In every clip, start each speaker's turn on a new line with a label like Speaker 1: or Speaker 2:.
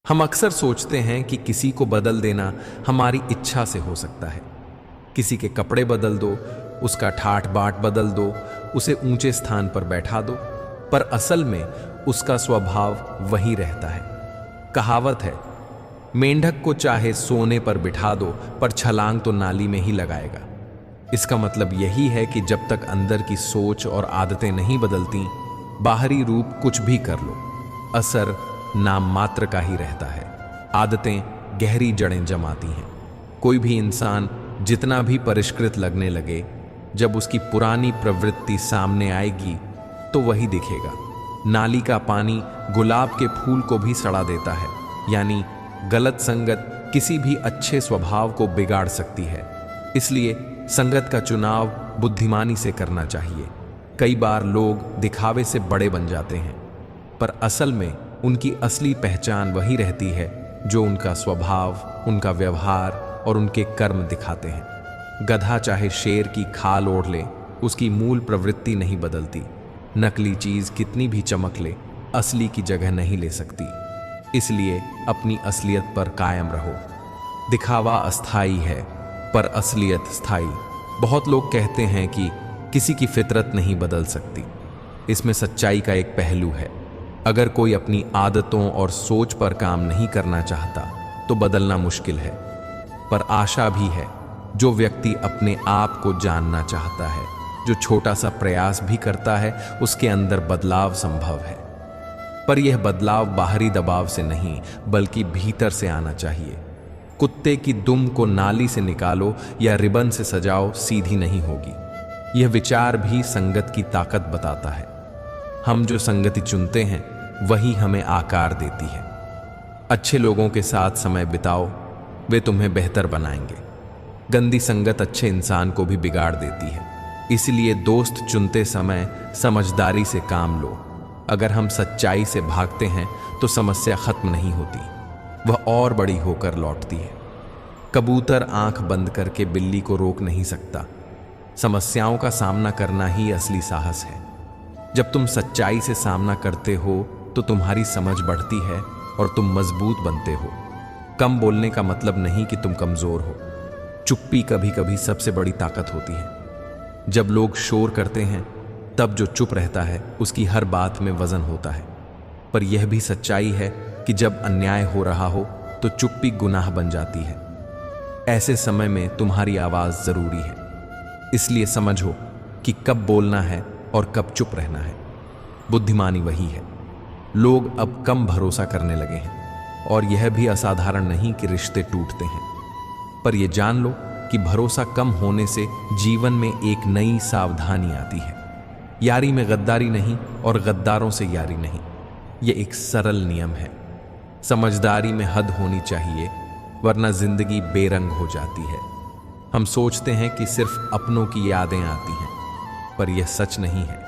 Speaker 1: हम अक्सर सोचते हैं कि किसी को बदल देना हमारी इच्छा से हो सकता है। किसी के कपड़े बदल दो, उसका ठाट बाट बदल दो, उसे ऊंचे स्थान पर बैठा दो, पर असल में उसका स्वभाव वही रहता है। कहावत है, मेंढक को चाहे सोने पर बिठा दो पर छलांग तो नाली में ही लगाएगा। इसका मतलब यही है कि जब तक अंदर की सोच और आदतें नहीं बदलती, बाहरी रूप कुछ भी कर लो, असर नाम मात्र का ही रहता है। आदतें गहरी जड़ें जमाती हैं। कोई भी इंसान जितना भी परिष्कृत लगने लगे, जब उसकी पुरानी प्रवृत्ति सामने आएगी तो वही दिखेगा। नाली का पानी गुलाब के फूल को भी सड़ा देता है। यानी गलत संगत किसी भी अच्छे स्वभाव को बिगाड़ सकती है। इसलिए संगत का चुनाव बुद्धिमानी से करना चाहिए। कई बार लोग दिखावे से बड़े बन जाते हैं, पर असल में उनकी असली पहचान वही रहती है जो उनका स्वभाव, उनका व्यवहार और उनके कर्म दिखाते हैं। गधा चाहे शेर की खाल ओढ़ ले, उसकी मूल प्रवृत्ति नहीं बदलती। नकली चीज कितनी भी चमक ले, असली की जगह नहीं ले सकती। इसलिए अपनी असलियत पर कायम रहो। दिखावा अस्थाई है, पर असलियत स्थायी। बहुत लोग कहते हैं कि किसी की फितरत नहीं बदल सकती। इसमें सच्चाई का एक पहलू है। अगर कोई अपनी आदतों और सोच पर काम नहीं करना चाहता तो बदलना मुश्किल है, पर आशा भी है। जो व्यक्ति अपने आप को जानना चाहता है, जो छोटा सा प्रयास भी करता है, उसके अंदर बदलाव संभव है। पर यह बदलाव बाहरी दबाव से नहीं, बल्कि भीतर से आना चाहिए। कुत्ते की दुम को नाली से निकालो या रिबन से सजाओ, सीधी नहीं होगी। यह विचार भी संगत की ताकत बताता है। हम जो संगति चुनते हैं वही हमें आकार देती है। अच्छे लोगों के साथ समय बिताओ, वे तुम्हें बेहतर बनाएंगे। गंदी संगत अच्छे इंसान को भी बिगाड़ देती है। इसलिए दोस्त चुनते समय समझदारी से काम लो। अगर हम सच्चाई से भागते हैं तो समस्या खत्म नहीं होती, वह और बड़ी होकर लौटती है। कबूतर आंख बंद करके बिल्ली को रोक नहीं सकता। समस्याओं का सामना करना ही असली साहस है। जब तुम सच्चाई से सामना करते हो तो तुम्हारी समझ बढ़ती है और तुम मजबूत बनते हो। कम बोलने का मतलब नहीं कि तुम कमजोर हो। चुप्पी कभी कभी सबसे बड़ी ताकत होती है। जब लोग शोर करते हैं, तब जो चुप रहता है उसकी हर बात में वजन होता है। पर यह भी सच्चाई है कि जब अन्याय हो रहा हो तो चुप्पी गुनाह बन जाती है। ऐसे समय में तुम्हारी आवाज जरूरी है। इसलिए समझो कि कब बोलना है और कब चुप रहना है। बुद्धिमानी वही है। लोग अब कम भरोसा करने लगे हैं, और यह भी असाधारण नहीं कि रिश्ते टूटते हैं। पर यह जान लो कि भरोसा कम होने से जीवन में एक नई सावधानी आती है। यारी में गद्दारी नहीं और गद्दारों से यारी नहीं। यह एक सरल नियम है। समझदारी में हद होनी चाहिए, वरना जिंदगी बेरंग हो जाती है। हम सोचते हैं कि सिर्फ अपनों की यादें आती हैं, पर यह सच नहीं है।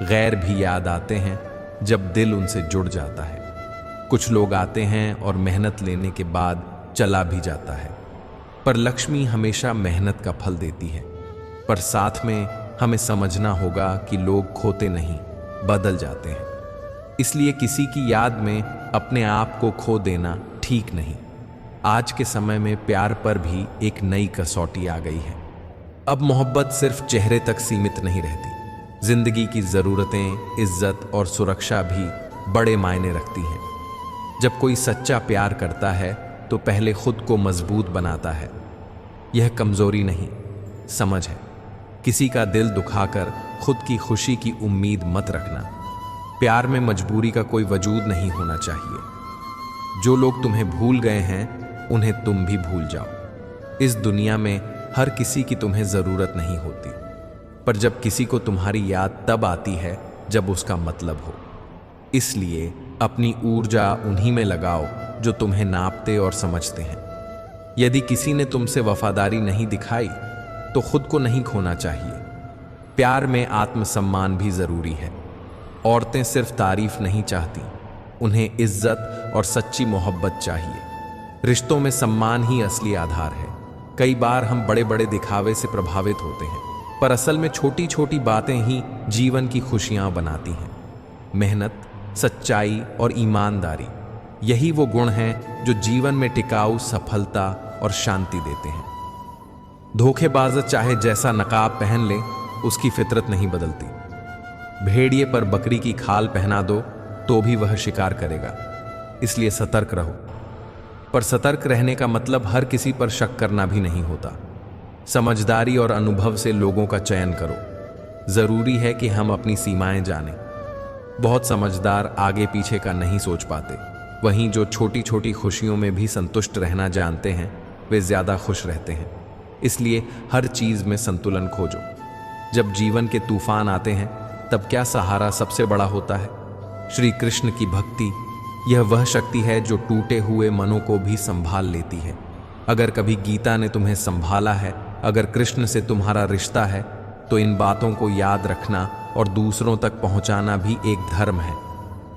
Speaker 1: गैर भी याद आते हैं जब दिल उनसे जुड़ जाता है। कुछ लोग आते हैं और मेहनत लेने के बाद चला भी जाता है, पर लक्ष्मी हमेशा मेहनत का फल देती है। पर साथ में हमें समझना होगा कि लोग खोते नहीं, बदल जाते हैं। इसलिए किसी की याद में अपने आप को खो देना ठीक नहीं। आज के समय में प्यार पर भी एक नई कसौटी आ गई है। अब मोहब्बत सिर्फ चेहरे तक सीमित नहीं रहती। जिंदगी की जरूरतें, इज्जत और सुरक्षा भी बड़े मायने रखती हैं। जब कोई सच्चा प्यार करता है तो पहले खुद को मजबूत बनाता है। यह कमजोरी नहीं, समझ है। किसी का दिल दुखाकर खुद की खुशी की उम्मीद मत रखना। प्यार में मजबूरी का कोई वजूद नहीं होना चाहिए। जो लोग तुम्हें भूल गए हैं, उन्हें तुम भी भूल जाओ। इस दुनिया में हर किसी की तुम्हें जरूरत नहीं होती, पर जब किसी को तुम्हारी याद तब आती है जब उसका मतलब हो। इसलिए अपनी ऊर्जा उन्हीं में लगाओ जो तुम्हें नापते और समझते हैं। यदि किसी ने तुमसे वफादारी नहीं दिखाई तो खुद को नहीं खोना चाहिए। प्यार में आत्मसम्मान भी जरूरी है। औरतें सिर्फ तारीफ नहीं चाहती, उन्हें इज्जत और सच्ची मोहब्बत चाहिए। रिश्तों में सम्मान ही असली आधार है। कई बार हम बड़े बड़े दिखावे से प्रभावित होते हैं, पर असल में छोटी छोटी बातें ही जीवन की खुशियां बनाती हैं। मेहनत, सच्चाई और ईमानदारी, यही वो गुण हैं जो जीवन में टिकाऊ सफलता और शांति देते हैं। धोखेबाज चाहे जैसा नकाब पहन ले, उसकी फितरत नहीं बदलती। भेड़िए पर बकरी की खाल पहना दो तो भी वह शिकार करेगा, इसलिए सतर्क रहो। पर सतर्क रहने का मतलब हर किसी पर शक करना भी नहीं होता। समझदारी और अनुभव से लोगों का चयन करो। जरूरी है कि हम अपनी सीमाएं जानें। बहुत समझदार आगे पीछे का नहीं सोच पाते, वहीं जो छोटी छोटी खुशियों में भी संतुष्ट रहना जानते हैं वे ज्यादा खुश रहते हैं। इसलिए हर चीज में संतुलन खोजो। जब जीवन के तूफान आते हैं तब क्या सहारा सबसे बड़ा होता है? श्री कृष्ण की भक्ति। यह वह शक्ति है जो टूटे हुए मनों को भी संभाल लेती है। अगर कभी गीता ने तुम्हें संभाला है, अगर कृष्ण से तुम्हारा रिश्ता है, तो इन बातों को याद रखना और दूसरों तक पहुंचाना भी एक धर्म है।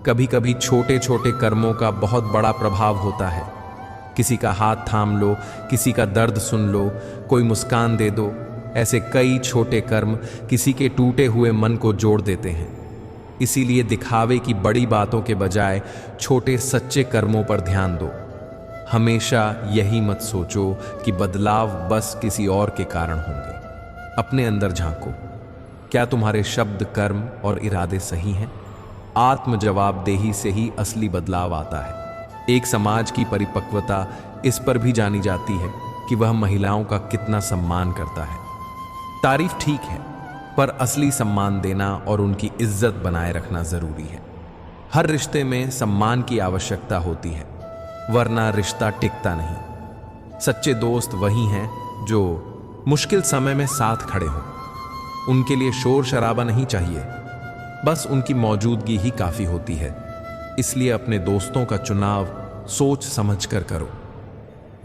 Speaker 1: कभी कभी छोटे छोटे कर्मों का बहुत बड़ा प्रभाव होता है। किसी का हाथ थाम लो, किसी का दर्द सुन लो, कोई मुस्कान दे दो। ऐसे कई छोटे कर्म किसी के टूटे हुए मन को जोड़ देते हैं। इसीलिए दिखावे की बड़ी बातों के बजाय छोटे सच्चे कर्मों पर ध्यान दो। हमेशा यही मत सोचो कि बदलाव बस किसी और के कारण होंगे। अपने अंदर झांको, क्या तुम्हारे शब्द, कर्म और इरादे सही हैं? आत्म जवाबदेही से ही असली बदलाव आता है। एक समाज की परिपक्वता इस पर भी जानी जाती है कि वह महिलाओं का कितना सम्मान करता है। तारीफ ठीक है, पर असली सम्मान देना और उनकी इज्जत बनाए रखना जरूरी है। हर रिश्ते में सम्मान की आवश्यकता होती है, वरना रिश्ता टिकता नहीं। सच्चे दोस्त वही हैं जो मुश्किल समय में साथ खड़े हों। उनके लिए शोर शराबा नहीं चाहिए, बस उनकी मौजूदगी ही काफी होती है। इसलिए अपने दोस्तों का चुनाव सोच समझकर करो।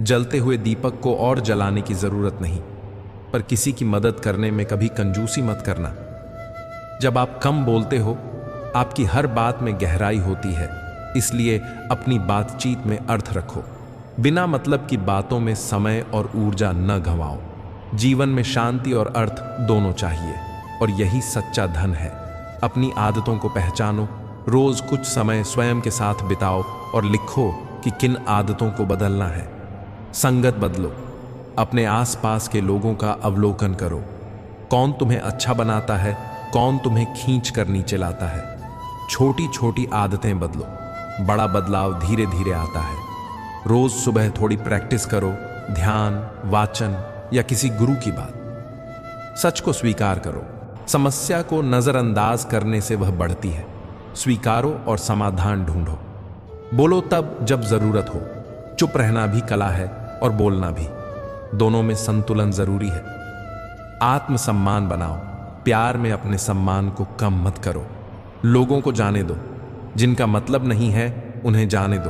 Speaker 1: जलते हुए दीपक को और जलाने की जरूरत नहीं, पर किसी की मदद करने में कभी कंजूसी मत करना। जब आप कम बोलते हो, आपकी हर बात में गहराई होती है, इसलिए अपनी बातचीत में अर्थ रखो। बिना मतलब की बातों में समय और ऊर्जा न गंवाओ। जीवन में शांति और अर्थ दोनों चाहिए, और यही सच्चा धन है। अपनी आदतों को पहचानो, रोज कुछ समय स्वयं के साथ बिताओ और लिखो कि किन आदतों को बदलना है। संगत बदलो, अपने आसपास के लोगों का अवलोकन करो। कौन तुम्हें अच्छा बनाता है, कौन तुम्हें खींच कर नीचे लाता है। छोटी छोटी आदतें बदलो, बड़ा बदलाव धीरे धीरे आता है। रोज सुबह थोड़ी प्रैक्टिस करो, ध्यान, वाचन या किसी गुरु की बात। सच को स्वीकार करो, समस्या को नजरअंदाज करने से वह बढ़ती है। स्वीकारो और समाधान ढूंढो। बोलो तब जब जरूरत हो। चुप रहना भी कला है और बोलना भी। दोनों में संतुलन जरूरी है। आत्मसम्मान बनाओ, प्यार में अपने सम्मान को कम मत करो। लोगों को जाने दो, जिनका मतलब नहीं है उन्हें जाने दो।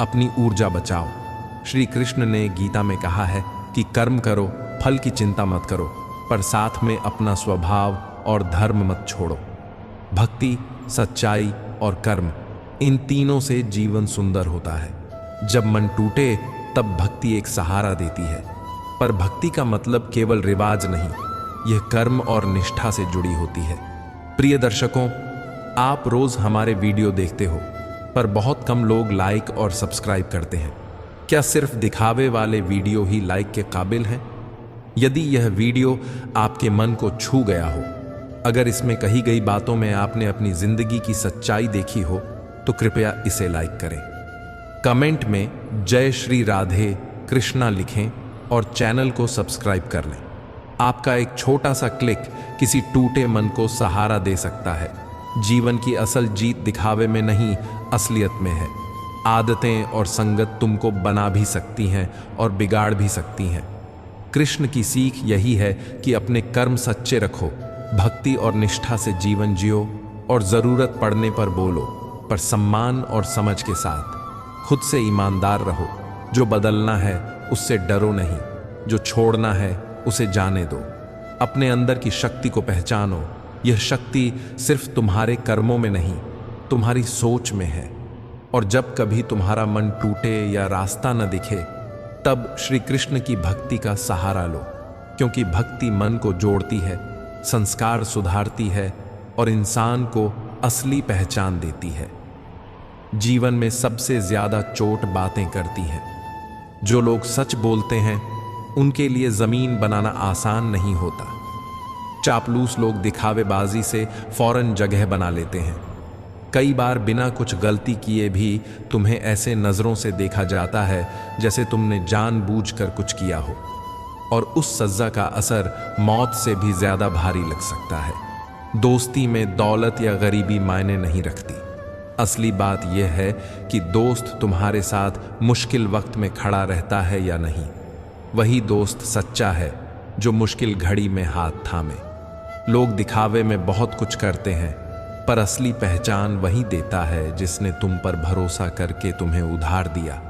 Speaker 1: अपनी ऊर्जा बचाओ। श्री कृष्ण ने गीता में कहा है कि कर्म करो, फल की चिंता मत करो, पर साथ में अपना स्वभाव और धर्म मत छोड़ो। भक्ति, सच्चाई और कर्म, इन तीनों से जीवन सुंदर होता है। जब मन टूटे तब भक्ति एक सहारा देती है। पर भक्ति का मतलब केवल रिवाज नहीं, यह कर्म और निष्ठा से जुड़ी होती है। प्रिय दर्शकों, आप रोज हमारे वीडियो देखते हो, पर बहुत कम लोग लाइक और सब्सक्राइब करते हैं। क्या सिर्फ दिखावे वाले वीडियो ही लाइक के काबिल हैं? यदि यह वीडियो आपके मन को छू गया हो, अगर इसमें कही गई बातों में आपने अपनी जिंदगी की सच्चाई देखी हो, तो कृपया इसे लाइक करें। कमेंट में जय श्री राधे कृष्णा लिखें और चैनल को सब्सक्राइब कर लें। आपका एक छोटा सा क्लिक किसी टूटे मन को सहारा दे सकता है। जीवन की असल जीत दिखावे में नहीं, असलियत में है। आदतें और संगत तुमको बना भी सकती हैं और बिगाड़ भी सकती हैं। कृष्ण की सीख यही है कि अपने कर्म सच्चे रखो, भक्ति और निष्ठा से जीवन जियो, और जरूरत पड़ने पर बोलो, पर सम्मान और समझ के साथ। खुद से ईमानदार रहो। जो बदलना है उससे डरो नहीं, जो छोड़ना है उसे जाने दो। अपने अंदर की शक्ति को पहचानो। यह शक्ति सिर्फ तुम्हारे कर्मों में नहीं, तुम्हारी सोच में है। और जब कभी तुम्हारा मन टूटे या रास्ता न दिखे, तब श्री कृष्ण की भक्ति का सहारा लो, क्योंकि भक्ति मन को जोड़ती है, संस्कार सुधारती है और इंसान को असली पहचान देती है। जीवन में सबसे ज्यादा चोट बातें करती हैं। जो लोग सच बोलते हैं उनके लिए जमीन बनाना आसान नहीं होता। चापलूस लोग दिखावेबाजी से फौरन जगह बना लेते हैं। कई बार बिना कुछ गलती किए भी तुम्हें ऐसे नजरों से देखा जाता है जैसे तुमने जानबूझकर कुछ किया हो, और उस सजा का असर मौत से भी ज्यादा भारी लग सकता है। दोस्ती में दौलत या गरीबी मायने नहीं रखती। असली बात यह है कि दोस्त तुम्हारे साथ मुश्किल वक्त में खड़ा रहता है या नहीं। वही दोस्त सच्चा है जो मुश्किल घड़ी में हाथ थामे। लोग दिखावे में बहुत कुछ करते हैं, पर असली पहचान वही देता है जिसने तुम पर भरोसा करके तुम्हें उधार दिया।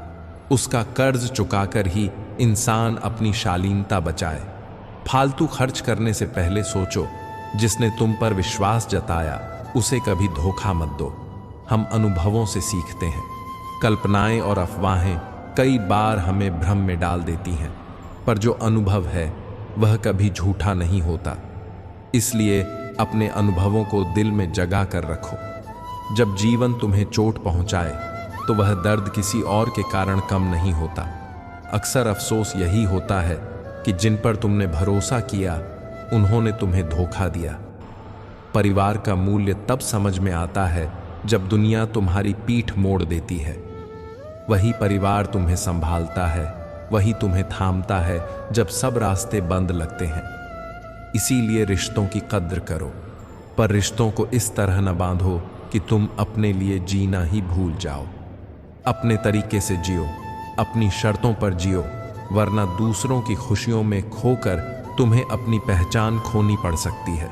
Speaker 1: उसका कर्ज चुकाकर ही इंसान अपनी शालीनता बचाए। फालतू खर्च करने से पहले सोचो, जिसने तुम पर विश्वास जताया उसे कभी धोखा मत दो। हम अनुभवों से सीखते हैं। कल्पनाएं और अफवाहें कई बार हमें भ्रम में डाल देती हैं, पर जो अनुभव है वह कभी झूठा नहीं होता। इसलिए अपने अनुभवों को दिल में जगा कर रखो। जब जीवन तुम्हें चोट पहुंचाए तो वह दर्द किसी और के कारण कम नहीं होता। अक्सर अफसोस यही होता है कि जिन पर तुमने भरोसा किया उन्होंने तुम्हें धोखा दिया। परिवार का मूल्य तब समझ में आता है जब दुनिया तुम्हारी पीठ मोड़ देती है। वही परिवार तुम्हें संभालता है, वही तुम्हें थामता है जब सब रास्ते बंद लगते हैं। इसीलिए रिश्तों की कद्र करो, पर रिश्तों को इस तरह न बांधो कि तुम अपने लिए जीना ही भूल जाओ। अपने तरीके से जियो, अपनी शर्तों पर जियो, वरना दूसरों की खुशियों में खोकर तुम्हें अपनी पहचान खोनी पड़ सकती है।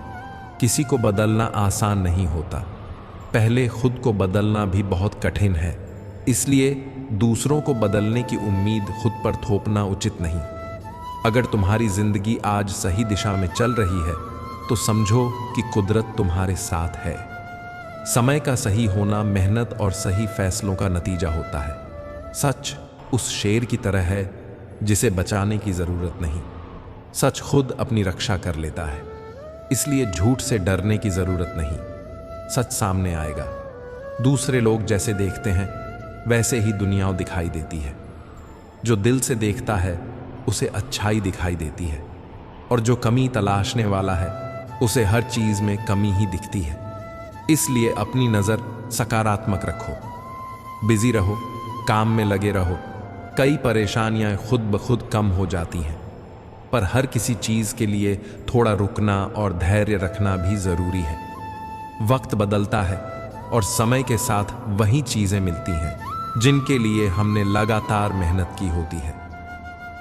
Speaker 1: किसी को बदलना आसान नहीं होता, पहले खुद को बदलना भी बहुत कठिन है। इसलिए दूसरों को बदलने की उम्मीद खुद पर थोपना उचित नहीं। अगर तुम्हारी जिंदगी आज सही दिशा में चल रही है तो समझो कि कुदरत तुम्हारे साथ है। समय का सही होना मेहनत और सही फैसलों का नतीजा होता है। सच उस शेर की तरह है जिसे बचाने की जरूरत नहीं। सच खुद अपनी रक्षा कर लेता है, इसलिए झूठ से डरने की जरूरत नहीं। सच सामने आएगा। दूसरे लोग जैसे देखते हैं वैसे ही दुनिया दिखाई देती है। जो दिल से देखता है उसे अच्छाई दिखाई देती है, और जो कमी तलाशने वाला है उसे हर चीज में कमी ही दिखती है। इसलिए अपनी नजर सकारात्मक रखो, बिजी रहो, काम में लगे रहो। कई परेशानियां खुद ब खुद कम हो जाती हैं, पर हर किसी चीज के लिए थोड़ा रुकना और धैर्य रखना भी जरूरी है। वक्त बदलता है और समय के साथ वही चीजें मिलती हैं जिनके लिए हमने लगातार मेहनत की होती है।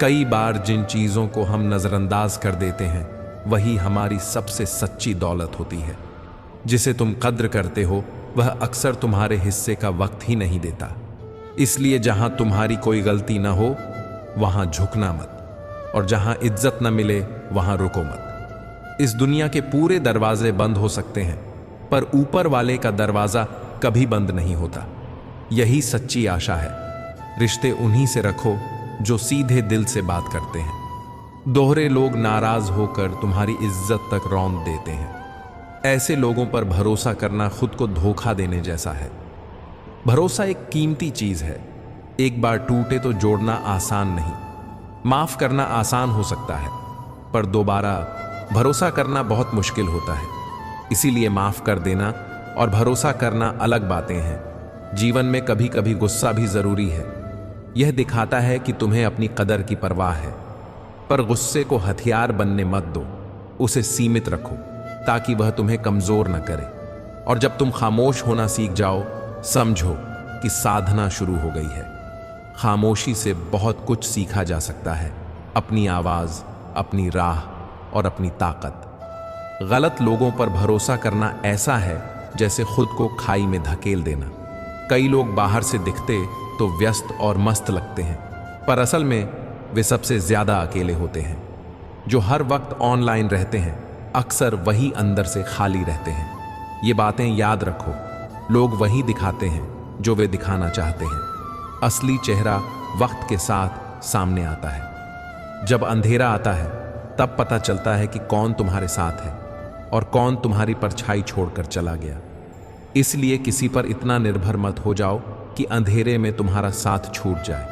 Speaker 1: कई बार जिन चीजों को हम नजरअंदाज कर देते हैं वही हमारी सबसे सच्ची दौलत होती है। जिसे तुम कद्र करते हो वह अक्सर तुम्हारे हिस्से का वक्त ही नहीं देता। इसलिए जहां तुम्हारी कोई गलती ना हो वहां झुकना मत, और जहां इज्जत न मिले वहां रुको मत। इस दुनिया के पूरे दरवाजे बंद हो सकते हैं, पर ऊपर वाले का दरवाजा कभी बंद नहीं होता। यही सच्ची आशा है। रिश्ते उन्हीं से रखो जो सीधे दिल से बात करते हैं। दोहरे लोग नाराज होकर तुम्हारी इज्जत तक रौंद देते हैं। ऐसे लोगों पर भरोसा करना खुद को धोखा देने जैसा है। भरोसा एक कीमती चीज है। एक बार टूटे तो जोड़ना आसान नहीं। माफ करना आसान हो सकता है, पर दोबारा भरोसा करना बहुत मुश्किल होता है। इसीलिए माफ कर देना और भरोसा करना अलग बातें हैं। जीवन में कभी कभी गुस्सा भी जरूरी है। यह दिखाता है कि तुम्हें अपनी कदर की परवाह है, पर गुस्से को हथियार बनने मत दो। उसे सीमित रखो ताकि वह तुम्हें कमजोर न करे। और जब तुम खामोश होना सीख जाओ, समझो कि साधना शुरू हो गई है। खामोशी से बहुत कुछ सीखा जा सकता है। अपनी आवाज, अपनी राह और अपनी ताकत। गलत लोगों पर भरोसा करना ऐसा है जैसे खुद को खाई में धकेल देना। कई लोग बाहर से दिखते तो व्यस्त और मस्त लगते हैं, पर असल में वे सबसे ज्यादा अकेले होते हैं। जो हर वक्त ऑनलाइन रहते हैं अक्सर वही अंदर से खाली रहते हैं। ये बातें याद रखो। लोग वही दिखाते हैं जो वे दिखाना चाहते हैं। असली चेहरा वक्त के साथ सामने आता है। जब अंधेरा आता है तब पता चलता है कि कौन तुम्हारे साथ है और कौन तुम्हारी परछाई छोड़कर चला गया। इसलिए किसी पर इतना निर्भर मत हो जाओ कि अंधेरे में तुम्हारा साथ छूट जाए।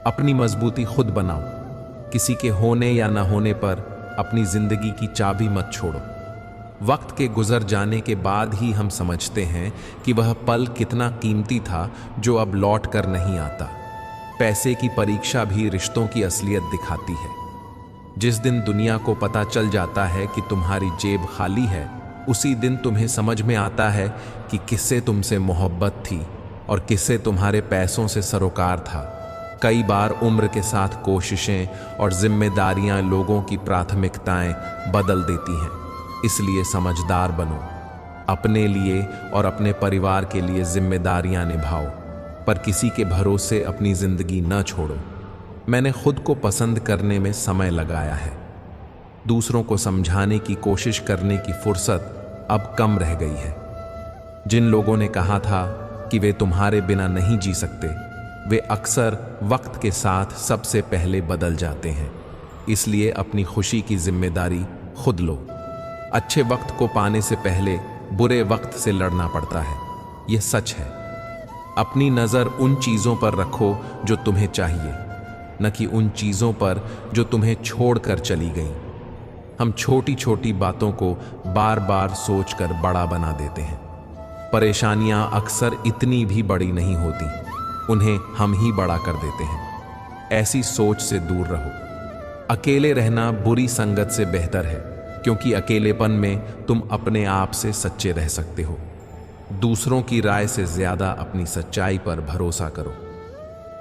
Speaker 1: अपनी मजबूती खुद बनाओ। किसी के होने या न होने पर अपनी जिंदगी की चाबी मत छोड़ो। वक्त के गुजर जाने के बाद ही हम समझते हैं कि वह पल कितना कीमती था जो अब लौट कर नहीं आता। पैसे की परीक्षा भी रिश्तों की असलियत दिखाती है। जिस दिन दुनिया को पता चल जाता है कि तुम्हारी जेब खाली है, उसी दिन तुम्हें समझ में आता है कि किससे तुमसे मोहब्बत थी और किससे तुम्हारे पैसों से सरोकार था। कई बार उम्र के साथ कोशिशें और जिम्मेदारियां लोगों की प्राथमिकताएं बदल देती हैं। इसलिए समझदार बनो। अपने लिए और अपने परिवार के लिए जिम्मेदारियां निभाओ, पर किसी के भरोसे अपनी जिंदगी न छोड़ो। मैंने खुद को पसंद करने में समय लगाया है। दूसरों को समझाने की कोशिश करने की फुर्सत अब कम रह गई है। जिन लोगों ने कहा था कि वे तुम्हारे बिना नहीं जी सकते, वे अक्सर वक्त के साथ सबसे पहले बदल जाते हैं। इसलिए अपनी खुशी की जिम्मेदारी खुद लो। अच्छे वक्त को पाने से पहले बुरे वक्त से लड़ना पड़ता है, यह सच है। अपनी नज़र उन चीज़ों पर रखो जो तुम्हें चाहिए, न कि उन चीज़ों पर जो तुम्हें छोड़कर चली गईं। हम छोटी छोटी बातों को बार बार सोचकर बड़ा बना देते हैं। परेशानियां अक्सर इतनी भी बड़ी नहीं होती, उन्हें हम ही बड़ा कर देते हैं। ऐसी सोच से दूर रहो। अकेले रहना बुरी संगत से बेहतर है, क्योंकि अकेलेपन में तुम अपने आप से सच्चे रह सकते हो। दूसरों की राय से ज्यादा अपनी सच्चाई पर भरोसा करो।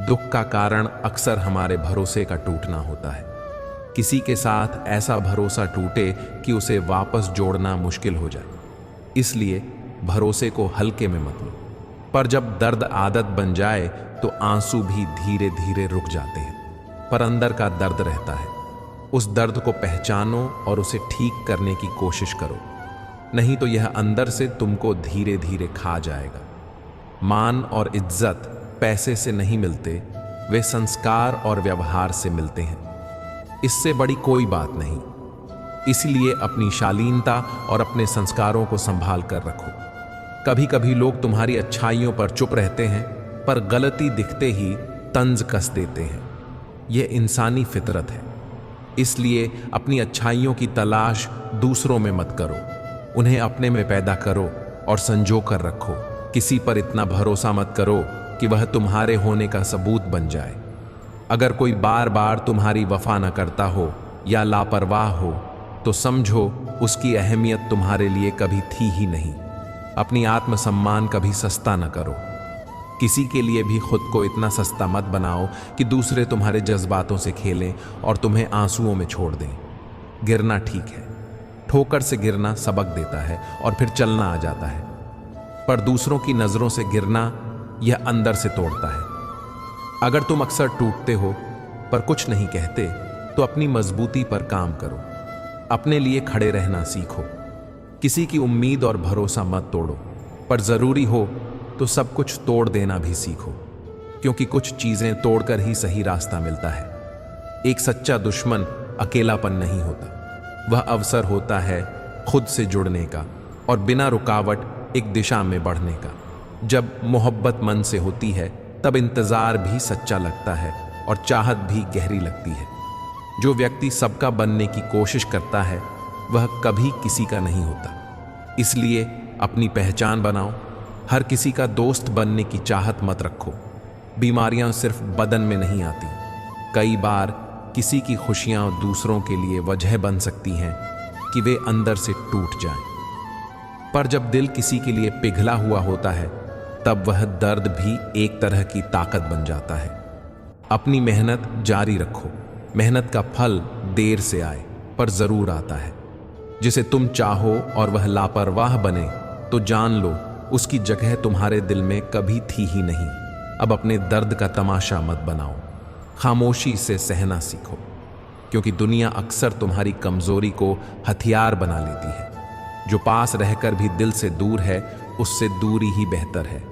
Speaker 1: दुख का कारण अक्सर हमारे भरोसे का टूटना होता है। किसी के साथ ऐसा भरोसा टूटे कि उसे वापस जोड़ना मुश्किल हो जाए। इसलिए भरोसे को हल्के में मत लो। पर जब दर्द आदत बन जाए तो आंसू भी धीरे धीरे रुक जाते हैं, पर अंदर का दर्द रहता है। उस दर्द को पहचानो और उसे ठीक करने की कोशिश करो, नहीं तो यह अंदर से तुमको धीरे धीरे खा जाएगा। मान और इज्जत पैसे से नहीं मिलते, वे संस्कार और व्यवहार से मिलते हैं। इससे बड़ी कोई बात नहीं। इसलिए अपनी शालीनता और अपने संस्कारों को संभाल कर रखो। कभी कभी लोग तुम्हारी अच्छाइयों पर चुप रहते हैं, पर गलती दिखते ही तंज कस देते हैं। यह इंसानी फितरत है। इसलिए अपनी अच्छाइयों की तलाश दूसरों में मत करो, उन्हें अपने में पैदा करो और संजो कर रखो। किसी पर इतना भरोसा मत करो कि वह तुम्हारे होने का सबूत बन जाए। अगर कोई बार बार तुम्हारी वफा न करता हो या लापरवाह हो, तो समझो उसकी अहमियत तुम्हारे लिए कभी थी ही नहीं। अपनी आत्मसम्मान कभी सस्ता न करो। किसी के लिए भी खुद को इतना सस्ता मत बनाओ कि दूसरे तुम्हारे जज्बातों से खेलें और तुम्हें आंसुओं में छोड़ दें। गिरना ठीक है, ठोकर से गिरना सबक देता है और फिर चलना आ जाता है, पर दूसरों की नज़रों से गिरना यह अंदर से तोड़ता है। अगर तुम अक्सर टूटते हो पर कुछ नहीं कहते, तो अपनी मजबूती पर काम करो। अपने लिए खड़े रहना सीखो। किसी की उम्मीद और भरोसा मत तोड़ो, पर ज़रूरी हो तो सब कुछ तोड़ देना भी सीखो, क्योंकि कुछ चीज़ें तोड़कर ही सही रास्ता मिलता है। एक सच्चा दुश्मन अकेलापन नहीं होता, वह अवसर होता है खुद से जुड़ने का और बिना रुकावट एक दिशा में बढ़ने का। जब मोहब्बत मन से होती है, तब इंतज़ार भी सच्चा लगता है और चाहत भी गहरी लगती है। जो व्यक्ति सबका बनने की कोशिश करता है, वह कभी किसी का नहीं होता। इसलिए अपनी पहचान बनाओ। हर किसी का दोस्त बनने की चाहत मत रखो। बीमारियां सिर्फ बदन में नहीं आती, कई बार किसी की खुशियां दूसरों के लिए वजह बन सकती हैं कि वे अंदर से टूट जाएं। पर जब दिल किसी के लिए पिघला हुआ होता है, तब वह दर्द भी एक तरह की ताकत बन जाता है। अपनी मेहनत जारी रखो। मेहनत का फल देर से आए, पर जरूर आता है। जिसे तुम चाहो और वह लापरवाह बने, तो जान लो उसकी जगह तुम्हारे दिल में कभी थी ही नहीं। अब अपने दर्द का तमाशा मत बनाओ, खामोशी से सहना सीखो, क्योंकि दुनिया अक्सर तुम्हारी कमजोरी को हथियार बना लेती है। जो पास रहकर भी दिल से दूर है, उससे दूरी ही बेहतर है।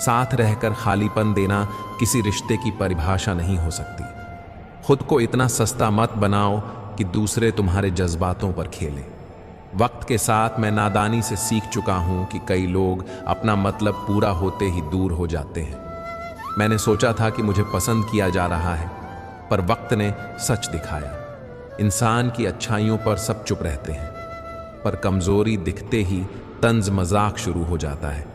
Speaker 1: साथ रहकर खालीपन देना किसी रिश्ते की परिभाषा नहीं हो सकती। खुद को इतना सस्ता मत बनाओ कि दूसरे तुम्हारे जज्बातों पर खेलें। वक्त के साथ मैं नादानी से सीख चुका हूं कि कई लोग अपना मतलब पूरा होते ही दूर हो जाते हैं। मैंने सोचा था कि मुझे पसंद किया जा रहा है, पर वक्त ने सच दिखाया। इंसान की अच्छाइयों पर सब चुप रहते हैं, पर कमजोरी दिखते ही तंज मजाक शुरू हो जाता है।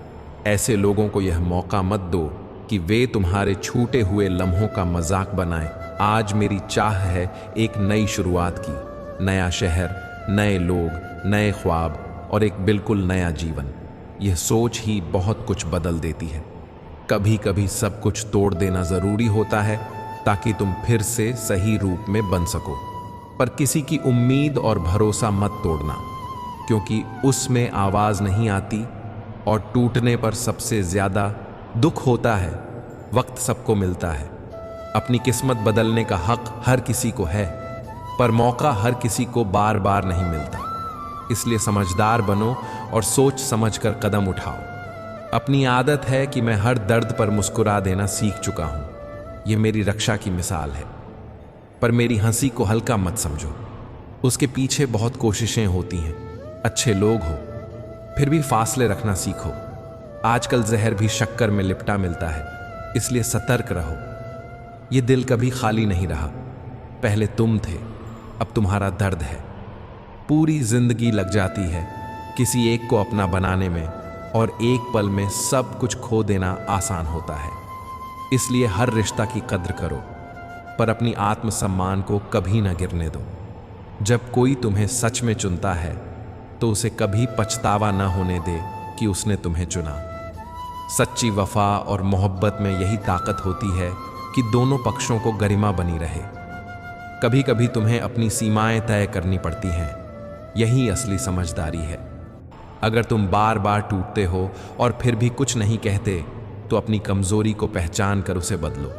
Speaker 1: ऐसे लोगों को यह मौका मत दो कि वे तुम्हारे छूटे हुए लम्हों का मजाक बनाएं। आज मेरी चाह है एक नई शुरुआत की, नया शहर, नए लोग, नए ख्वाब और एक बिल्कुल नया जीवन। यह सोच ही बहुत कुछ बदल देती है। कभी कभी सब कुछ तोड़ देना जरूरी होता है ताकि तुम फिर से सही रूप में बन सको। पर किसी की उम्मीद और भरोसा मत तोड़ना, क्योंकि उसमें आवाज नहीं आती और टूटने पर सबसे ज्यादा दुख होता है। वक्त सबको मिलता है, अपनी किस्मत बदलने का हक हर किसी को है, पर मौका हर किसी को बार बार नहीं मिलता। इसलिए समझदार बनो और सोच समझकर कदम उठाओ। अपनी आदत है कि मैं हर दर्द पर मुस्कुरा देना सीख चुका हूं। यह मेरी रक्षा की मिसाल है, पर मेरी हंसी को हल्का मत समझो। उसके पीछे बहुत कोशिशें होती हैं। अच्छे लोग हो, फिर भी फासले रखना सीखो। आजकल जहर भी शक्कर में लिपटा मिलता है, इसलिए सतर्क रहो। ये दिल कभी खाली नहीं रहा। पहले तुम थे, अब तुम्हारा दर्द है। पूरी जिंदगी लग जाती है किसी एक को अपना बनाने में, और एक पल में सब कुछ खो देना आसान होता है। इसलिए हर रिश्ता की कद्र करो, पर अपनी आत्मसम्मान को कभी ना गिरने दो। जब कोई तुम्हें सच में चुनता है तो उसे कभी पछतावा ना होने दे कि उसने तुम्हें चुना। सच्ची वफा और मोहब्बत में यही ताकत होती है कि दोनों पक्षों को गरिमा बनी रहे। कभी कभी तुम्हें अपनी सीमाएं तय करनी पड़ती हैं, यही असली समझदारी है। अगर तुम बार बार टूटते हो और फिर भी कुछ नहीं कहते, तो अपनी कमजोरी को पहचान कर उसे बदलो।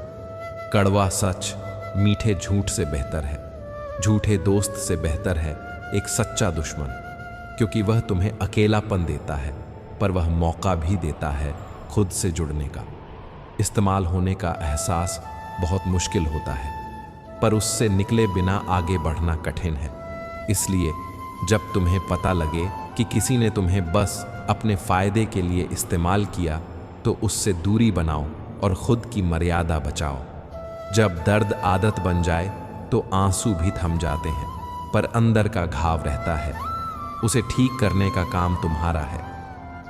Speaker 1: कड़वा सच मीठे झूठ से बेहतर है। झूठे दोस्त से बेहतर है एक सच्चा दुश्मन, क्योंकि वह तुम्हें अकेलापन देता है, पर वह मौका भी देता है खुद से जुड़ने का। इस्तेमाल होने का एहसास बहुत मुश्किल होता है, पर उससे निकले बिना आगे बढ़ना कठिन है। इसलिए जब तुम्हें पता लगे कि किसी ने तुम्हें बस अपने फायदे के लिए इस्तेमाल किया, तो उससे दूरी बनाओ और खुद की मर्यादा बचाओ। जब दर्द आदत बन जाए तो आंसू भी थम जाते हैं, पर अंदर का घाव रहता है। उसे ठीक करने का काम तुम्हारा है।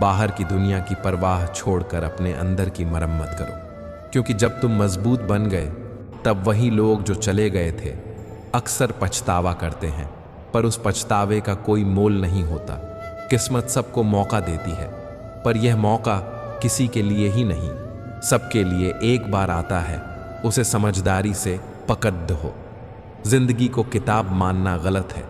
Speaker 1: बाहर की दुनिया की परवाह छोड़कर अपने अंदर की मरम्मत करो, क्योंकि जब तुम मजबूत बन गए, तब वही लोग जो चले गए थे अक्सर पछतावा करते हैं, पर उस पछतावे का कोई मोल नहीं होता। किस्मत सबको मौका देती है, पर यह मौका किसी के लिए ही नहीं, सबके लिए एक बार आता है। उसे समझदारी से पकड़ दो। जिंदगी को किताब मानना गलत है।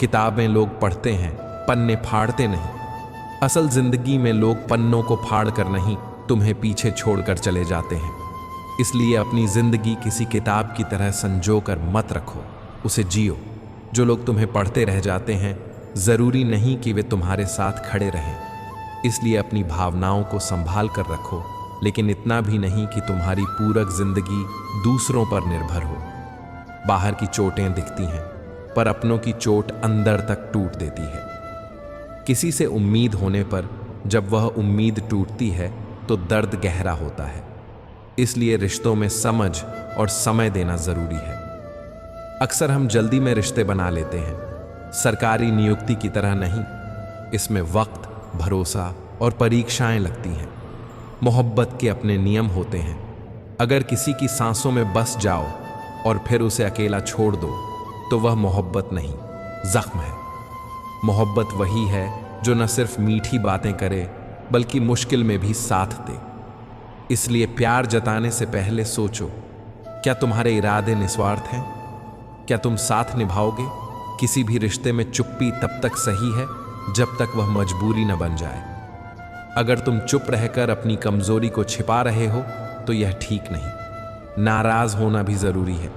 Speaker 1: किताबें लोग पढ़ते हैं, पन्ने फाड़ते नहीं। असल जिंदगी में लोग पन्नों को फाड़ कर नहीं, तुम्हें पीछे छोड़कर चले जाते हैं। इसलिए अपनी जिंदगी किसी किताब की तरह संजो कर मत रखो, उसे जियो। जो लोग तुम्हें पढ़ते रह जाते हैं, जरूरी नहीं कि वे तुम्हारे साथ खड़े रहें। इसलिए अपनी भावनाओं को संभाल कर रखो, लेकिन इतना भी नहीं कि तुम्हारी पूरक जिंदगी दूसरों पर निर्भर हो। बाहर की चोटें दिखती हैं, पर अपनों की चोट अंदर तक टूट देती है। किसी से उम्मीद होने पर जब वह उम्मीद टूटती है तो दर्द गहरा होता है। इसलिए रिश्तों में समझ और समय देना जरूरी है। अक्सर हम जल्दी में रिश्ते बना लेते हैं, सरकारी नियुक्ति की तरह नहीं। इसमें वक्त, भरोसा और परीक्षाएं लगती हैं। मोहब्बत के अपने नियम होते हैं। अगर किसी की सांसों में बस जाओ और फिर उसे अकेला छोड़ दो, तो वह मोहब्बत नहीं, जख्म है। मोहब्बत वही है जो न सिर्फ मीठी बातें करे, बल्कि मुश्किल में भी साथ दे। इसलिए प्यार जताने से पहले सोचो, क्या तुम्हारे इरादे निस्वार्थ हैं? क्या तुम साथ निभाओगे? किसी भी रिश्ते में चुप्पी तब तक सही है जब तक वह मजबूरी न बन जाए। अगर तुम चुप रहकर अपनी कमजोरी को छिपा रहे हो तो यह ठीक नहीं। नाराज होना भी जरूरी है,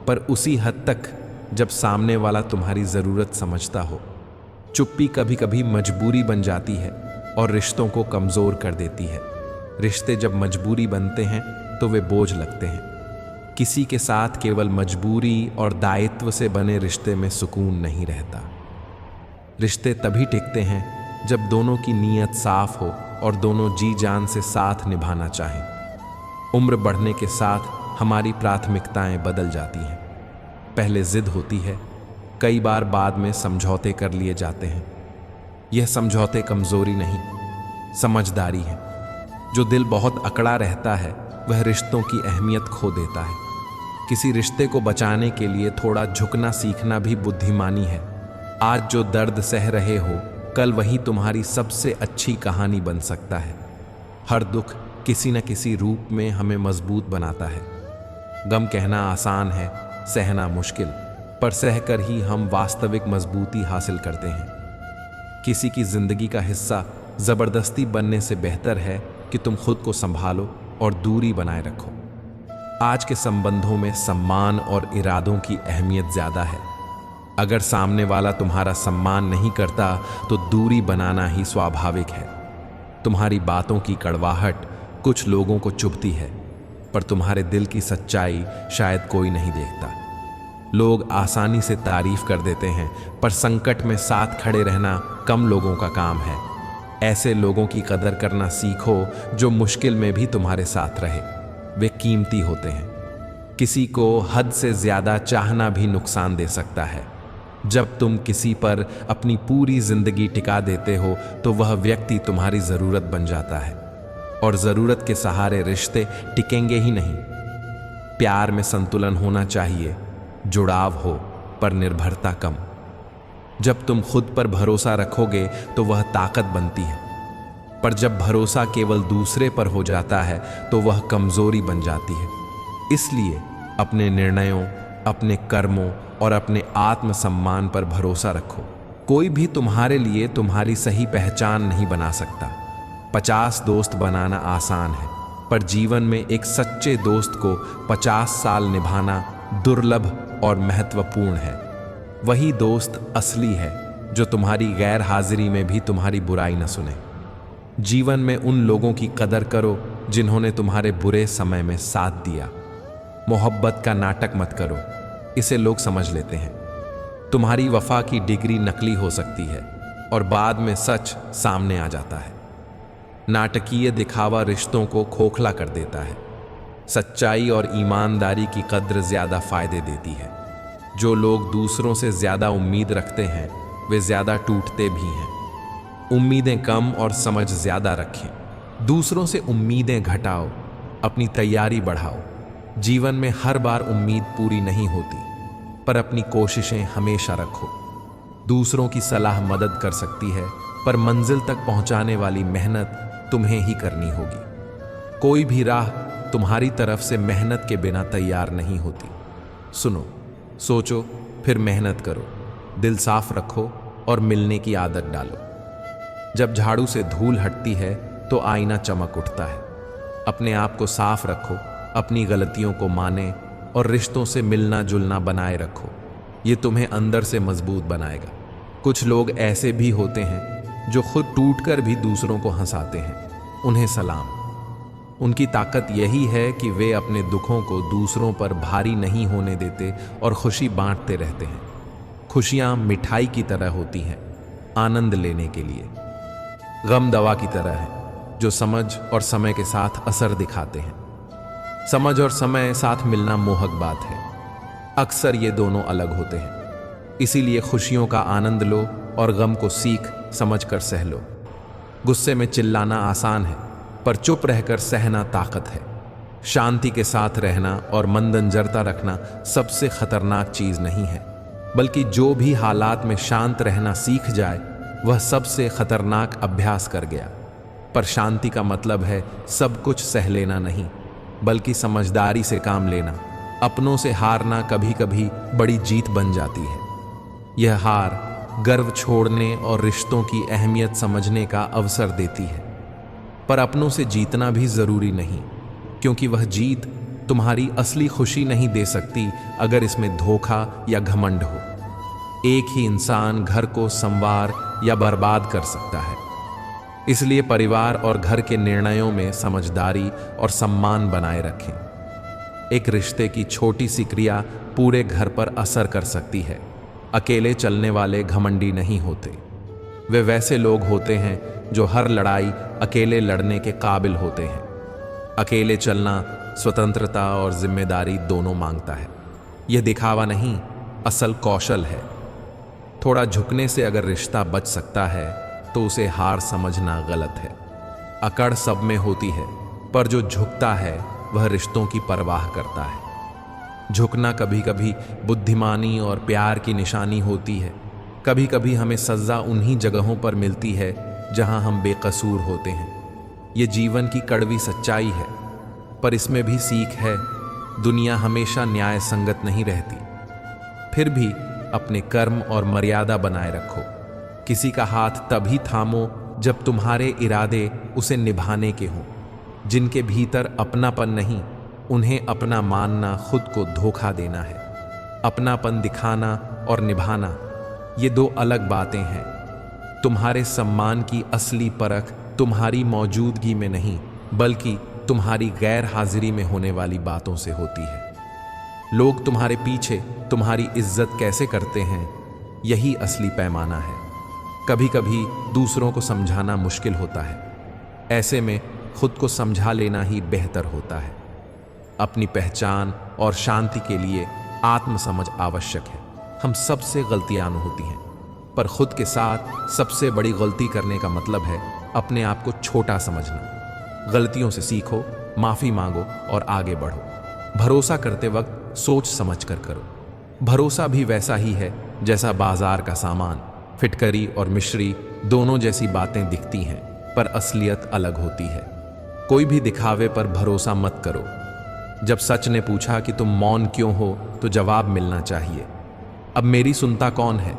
Speaker 1: पर उसी हद तक जब सामने वाला तुम्हारी जरूरत समझता हो। चुप्पी कभी कभी मजबूरी बन जाती है और रिश्तों को कमजोर कर देती है। रिश्ते जब मजबूरी बनते हैं तो वे बोझ लगते हैं। किसी के साथ केवल मजबूरी और दायित्व से बने रिश्ते में सुकून नहीं रहता। रिश्ते तभी टिकते हैं जब दोनों की नीयत साफ हो और दोनों जी जान से साथ निभाना चाहें। उम्र बढ़ने के साथ हमारी प्राथमिकताएं बदल जाती हैं। पहले जिद होती है, कई बार बाद में समझौते कर लिए जाते हैं। यह समझौते कमजोरी नहीं, समझदारी है। जो दिल बहुत अकड़ा रहता है वह रिश्तों की अहमियत खो देता है। किसी रिश्ते को बचाने के लिए थोड़ा झुकना सीखना भी बुद्धिमानी है। आज जो दर्द सह रहे हो, कल वही तुम्हारी सबसे अच्छी कहानी बन सकता है। हर दुख किसी न किसी रूप में हमें मजबूत बनाता है। गम कहना आसान है, सहना मुश्किल, पर सहकर ही हम वास्तविक मजबूती हासिल करते हैं। किसी की जिंदगी का हिस्सा जबरदस्ती बनने से बेहतर है कि तुम खुद को संभालो और दूरी बनाए रखो। आज के संबंधों में सम्मान और इरादों की अहमियत ज्यादा है। अगर सामने वाला तुम्हारा सम्मान नहीं करता तो दूरी बनाना ही स्वाभाविक है। तुम्हारी बातों की कड़वाहट कुछ लोगों को चुभती है, पर तुम्हारे दिल की सच्चाई शायद कोई नहीं देखता। लोग आसानी से तारीफ कर देते हैं, पर संकट में साथ खड़े रहना कम लोगों का काम है। ऐसे लोगों की कदर करना सीखो जो मुश्किल में भी तुम्हारे साथ रहे। वे कीमती होते हैं। किसी को हद से ज्यादा चाहना भी नुकसान दे सकता है। जब तुम किसी पर अपनी पूरी जिंदगी टिका देते हो तो वह व्यक्ति तुम्हारी जरूरत बन जाता है, और जरूरत के सहारे रिश्ते टिकेंगे ही नहीं। प्यार में संतुलन होना चाहिए, जुड़ाव हो पर निर्भरता कम। जब तुम खुद पर भरोसा रखोगे तो वह ताकत बनती है, पर जब भरोसा केवल दूसरे पर हो जाता है तो वह कमजोरी बन जाती है। इसलिए अपने निर्णयों, अपने कर्मों और अपने आत्मसम्मान पर भरोसा रखो। कोई भी तुम्हारे लिए तुम्हारी सही पहचान नहीं बना सकता। 50 दोस्त बनाना आसान है, पर जीवन में एक सच्चे दोस्त को 50 साल निभाना दुर्लभ और महत्वपूर्ण है। वही दोस्त असली है जो तुम्हारी गैर हाजिरी में भी तुम्हारी बुराई न सुने। जीवन में उन लोगों की कदर करो जिन्होंने तुम्हारे बुरे समय में साथ दिया। मोहब्बत का नाटक मत करो, इसे लोग समझ लेते हैं। तुम्हारी वफा की डिग्री नकली हो सकती है और बाद में सच सामने आ जाता है। नाटकीय दिखावा रिश्तों को खोखला कर देता है। सच्चाई और ईमानदारी की कद्र ज्यादा फायदे देती है। जो लोग दूसरों से ज्यादा उम्मीद रखते हैं वे ज्यादा टूटते भी हैं। उम्मीदें कम और समझ ज्यादा रखें। दूसरों से उम्मीदें घटाओ, अपनी तैयारी बढ़ाओ। जीवन में हर बार उम्मीद पूरी नहीं होती, पर अपनी कोशिशें हमेशा रखो। दूसरों की सलाह मदद कर सकती है, पर मंजिल तक पहुंचाने वाली मेहनत तुम्हें ही करनी होगी। कोई भी राह तुम्हारी तरफ से मेहनत के बिना तैयार नहीं होती। सुनो, सोचो, फिर मेहनत करो। दिल साफ रखो और मिलने की आदत डालो। जब झाड़ू से धूल हटती है तो आईना चमक उठता है। अपने आप को साफ रखो, अपनी गलतियों को माने और रिश्तों से मिलना जुलना बनाए रखो। ये तुम्हें अंदर से मजबूत बनाएगा। कुछ लोग ऐसे भी होते हैं जो खुद टूटकर भी दूसरों को हंसाते हैं। उन्हें सलाम। उनकी ताकत यही है कि वे अपने दुखों को दूसरों पर भारी नहीं होने देते और खुशी बांटते रहते हैं। खुशियां मिठाई की तरह होती हैं, आनंद लेने के लिए। गम दवा की तरह है जो समझ और समय के साथ असर दिखाते हैं। समझ और समय साथ मिलना मोहक बात है। अक्सर ये दोनों अलग होते हैं। इसीलिए खुशियों का आनंद लो और गम को सीख समझ कर सह लो। गुस्से में चिल्लाना आसान है, पर चुप रहकर सहना ताकत है। शांति के साथ रहना और मंदंजरता रखना सबसे खतरनाक चीज नहीं है, बल्कि जो भी हालात में शांत रहना सीख जाए वह सबसे खतरनाक अभ्यास कर गया। पर शांति का मतलब है सब कुछ सह लेना नहीं, बल्कि समझदारी से काम लेना। अपनों से हारना कभी कभी बड़ी जीत बन जाती है। यह हार गर्व छोड़ने और रिश्तों की अहमियत समझने का अवसर देती है। पर अपनों से जीतना भी जरूरी नहीं, क्योंकि वह जीत तुम्हारी असली खुशी नहीं दे सकती अगर इसमें धोखा या घमंड हो। एक ही इंसान घर को संवार या बर्बाद कर सकता है। इसलिए परिवार और घर के निर्णयों में समझदारी और सम्मान बनाए रखें। एक रिश्ते की छोटी सी क्रिया पूरे घर पर असर कर सकती है। अकेले चलने वाले घमंडी नहीं होते। वे वैसे लोग होते हैं जो हर लड़ाई अकेले लड़ने के काबिल होते हैं। अकेले चलना स्वतंत्रता और जिम्मेदारी दोनों मांगता है। यह दिखावा नहीं, असल कौशल है। थोड़ा झुकने से अगर रिश्ता बच सकता है तो उसे हार समझना गलत है। अकड़ सब में होती है, पर जो झुकता है वह रिश्तों की परवाह करता है। झुकना कभी कभी बुद्धिमानी और प्यार की निशानी होती है। कभी कभी हमें सज़ा उन्हीं जगहों पर मिलती है जहां हम बेकसूर होते हैं। ये जीवन की कड़वी सच्चाई है, पर इसमें भी सीख है। दुनिया हमेशा न्याय संगत नहीं रहती। फिर भी अपने कर्म और मर्यादा बनाए रखो। किसी का हाथ तभी थामो जब तुम्हारे इरादे उसे निभाने के हों। जिनके भीतर अपनापन नहीं, उन्हें अपना मानना खुद को धोखा देना है। अपनापन दिखाना और निभाना ये दो अलग बातें हैं। तुम्हारे सम्मान की असली परख तुम्हारी मौजूदगी में नहीं, बल्कि तुम्हारी गैर हाजिरी में होने वाली बातों से होती है। लोग तुम्हारे पीछे तुम्हारी इज्जत कैसे करते हैं, यही असली पैमाना है। कभी कभी दूसरों को समझाना मुश्किल होता है। ऐसे में खुद को समझा लेना ही बेहतर होता है। अपनी पहचान और शांति के लिए आत्मसमझ आवश्यक है। हम सबसे गलतियां होती हैं, पर खुद के साथ सबसे बड़ी गलती करने का मतलब है अपने आप को छोटा समझना। गलतियों से सीखो, माफी मांगो और आगे बढ़ो। भरोसा करते वक्त सोच समझ कर करो। भरोसा भी वैसा ही है जैसा बाजार का सामान। फिटकरी और मिश्री दोनों जैसी बातें दिखती हैं, पर असलियत अलग होती है। कोई भी दिखावे पर भरोसा मत करो। जब सच ने पूछा कि तुम मौन क्यों हो, तो जवाब मिलना चाहिए, अब मेरी सुनता कौन है।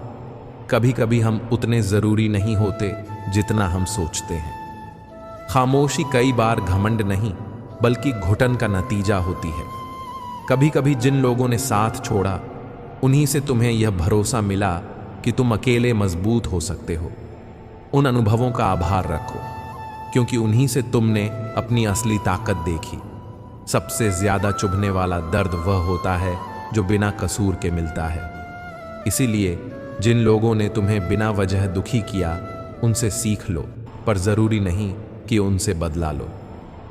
Speaker 1: कभी कभी हम उतने जरूरी नहीं होते जितना हम सोचते हैं। खामोशी कई बार घमंड नहीं, बल्कि घुटन का नतीजा होती है। कभी कभी जिन लोगों ने साथ छोड़ा, उन्हीं से तुम्हें यह भरोसा मिला कि तुम अकेले मजबूत हो सकते हो। उन अनुभवों का आभार रखो, क्योंकि उन्हीं से तुमने अपनी असली ताकत देखी। सबसे ज्यादा चुभने वाला दर्द वह होता है जो बिना कसूर के मिलता है। इसीलिए जिन लोगों ने तुम्हें बिना वजह दुखी किया, उनसे सीख लो, पर जरूरी नहीं कि उनसे बदला लो।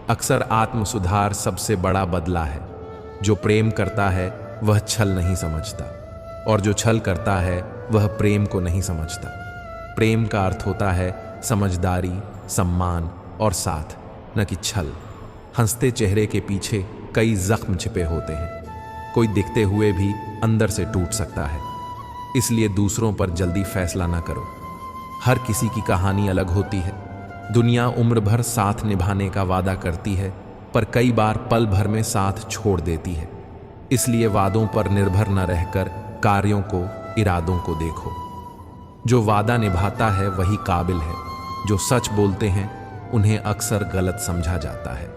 Speaker 1: अक्सर आत्म सुधार सबसे बड़ा बदला है। जो प्रेम करता है वह छल नहीं समझता, और जो छल करता है वह प्रेम को नहीं समझता। प्रेम का अर्थ होता है समझदारी, सम्मान और साथ, न कि छल। हंसते चेहरे के पीछे कई जख्म छिपे होते हैं। कोई दिखते हुए भी अंदर से टूट सकता है। इसलिए दूसरों पर जल्दी फैसला ना करो। हर किसी की कहानी अलग होती है। दुनिया उम्र भर साथ निभाने का वादा करती है, पर कई बार पल भर में साथ छोड़ देती है। इसलिए वादों पर निर्भर न रहकर कार्यों को, इरादों को देखो। जो वादा निभाता है वही काबिल है। जो सच बोलते हैं उन्हें अक्सर गलत समझा जाता है,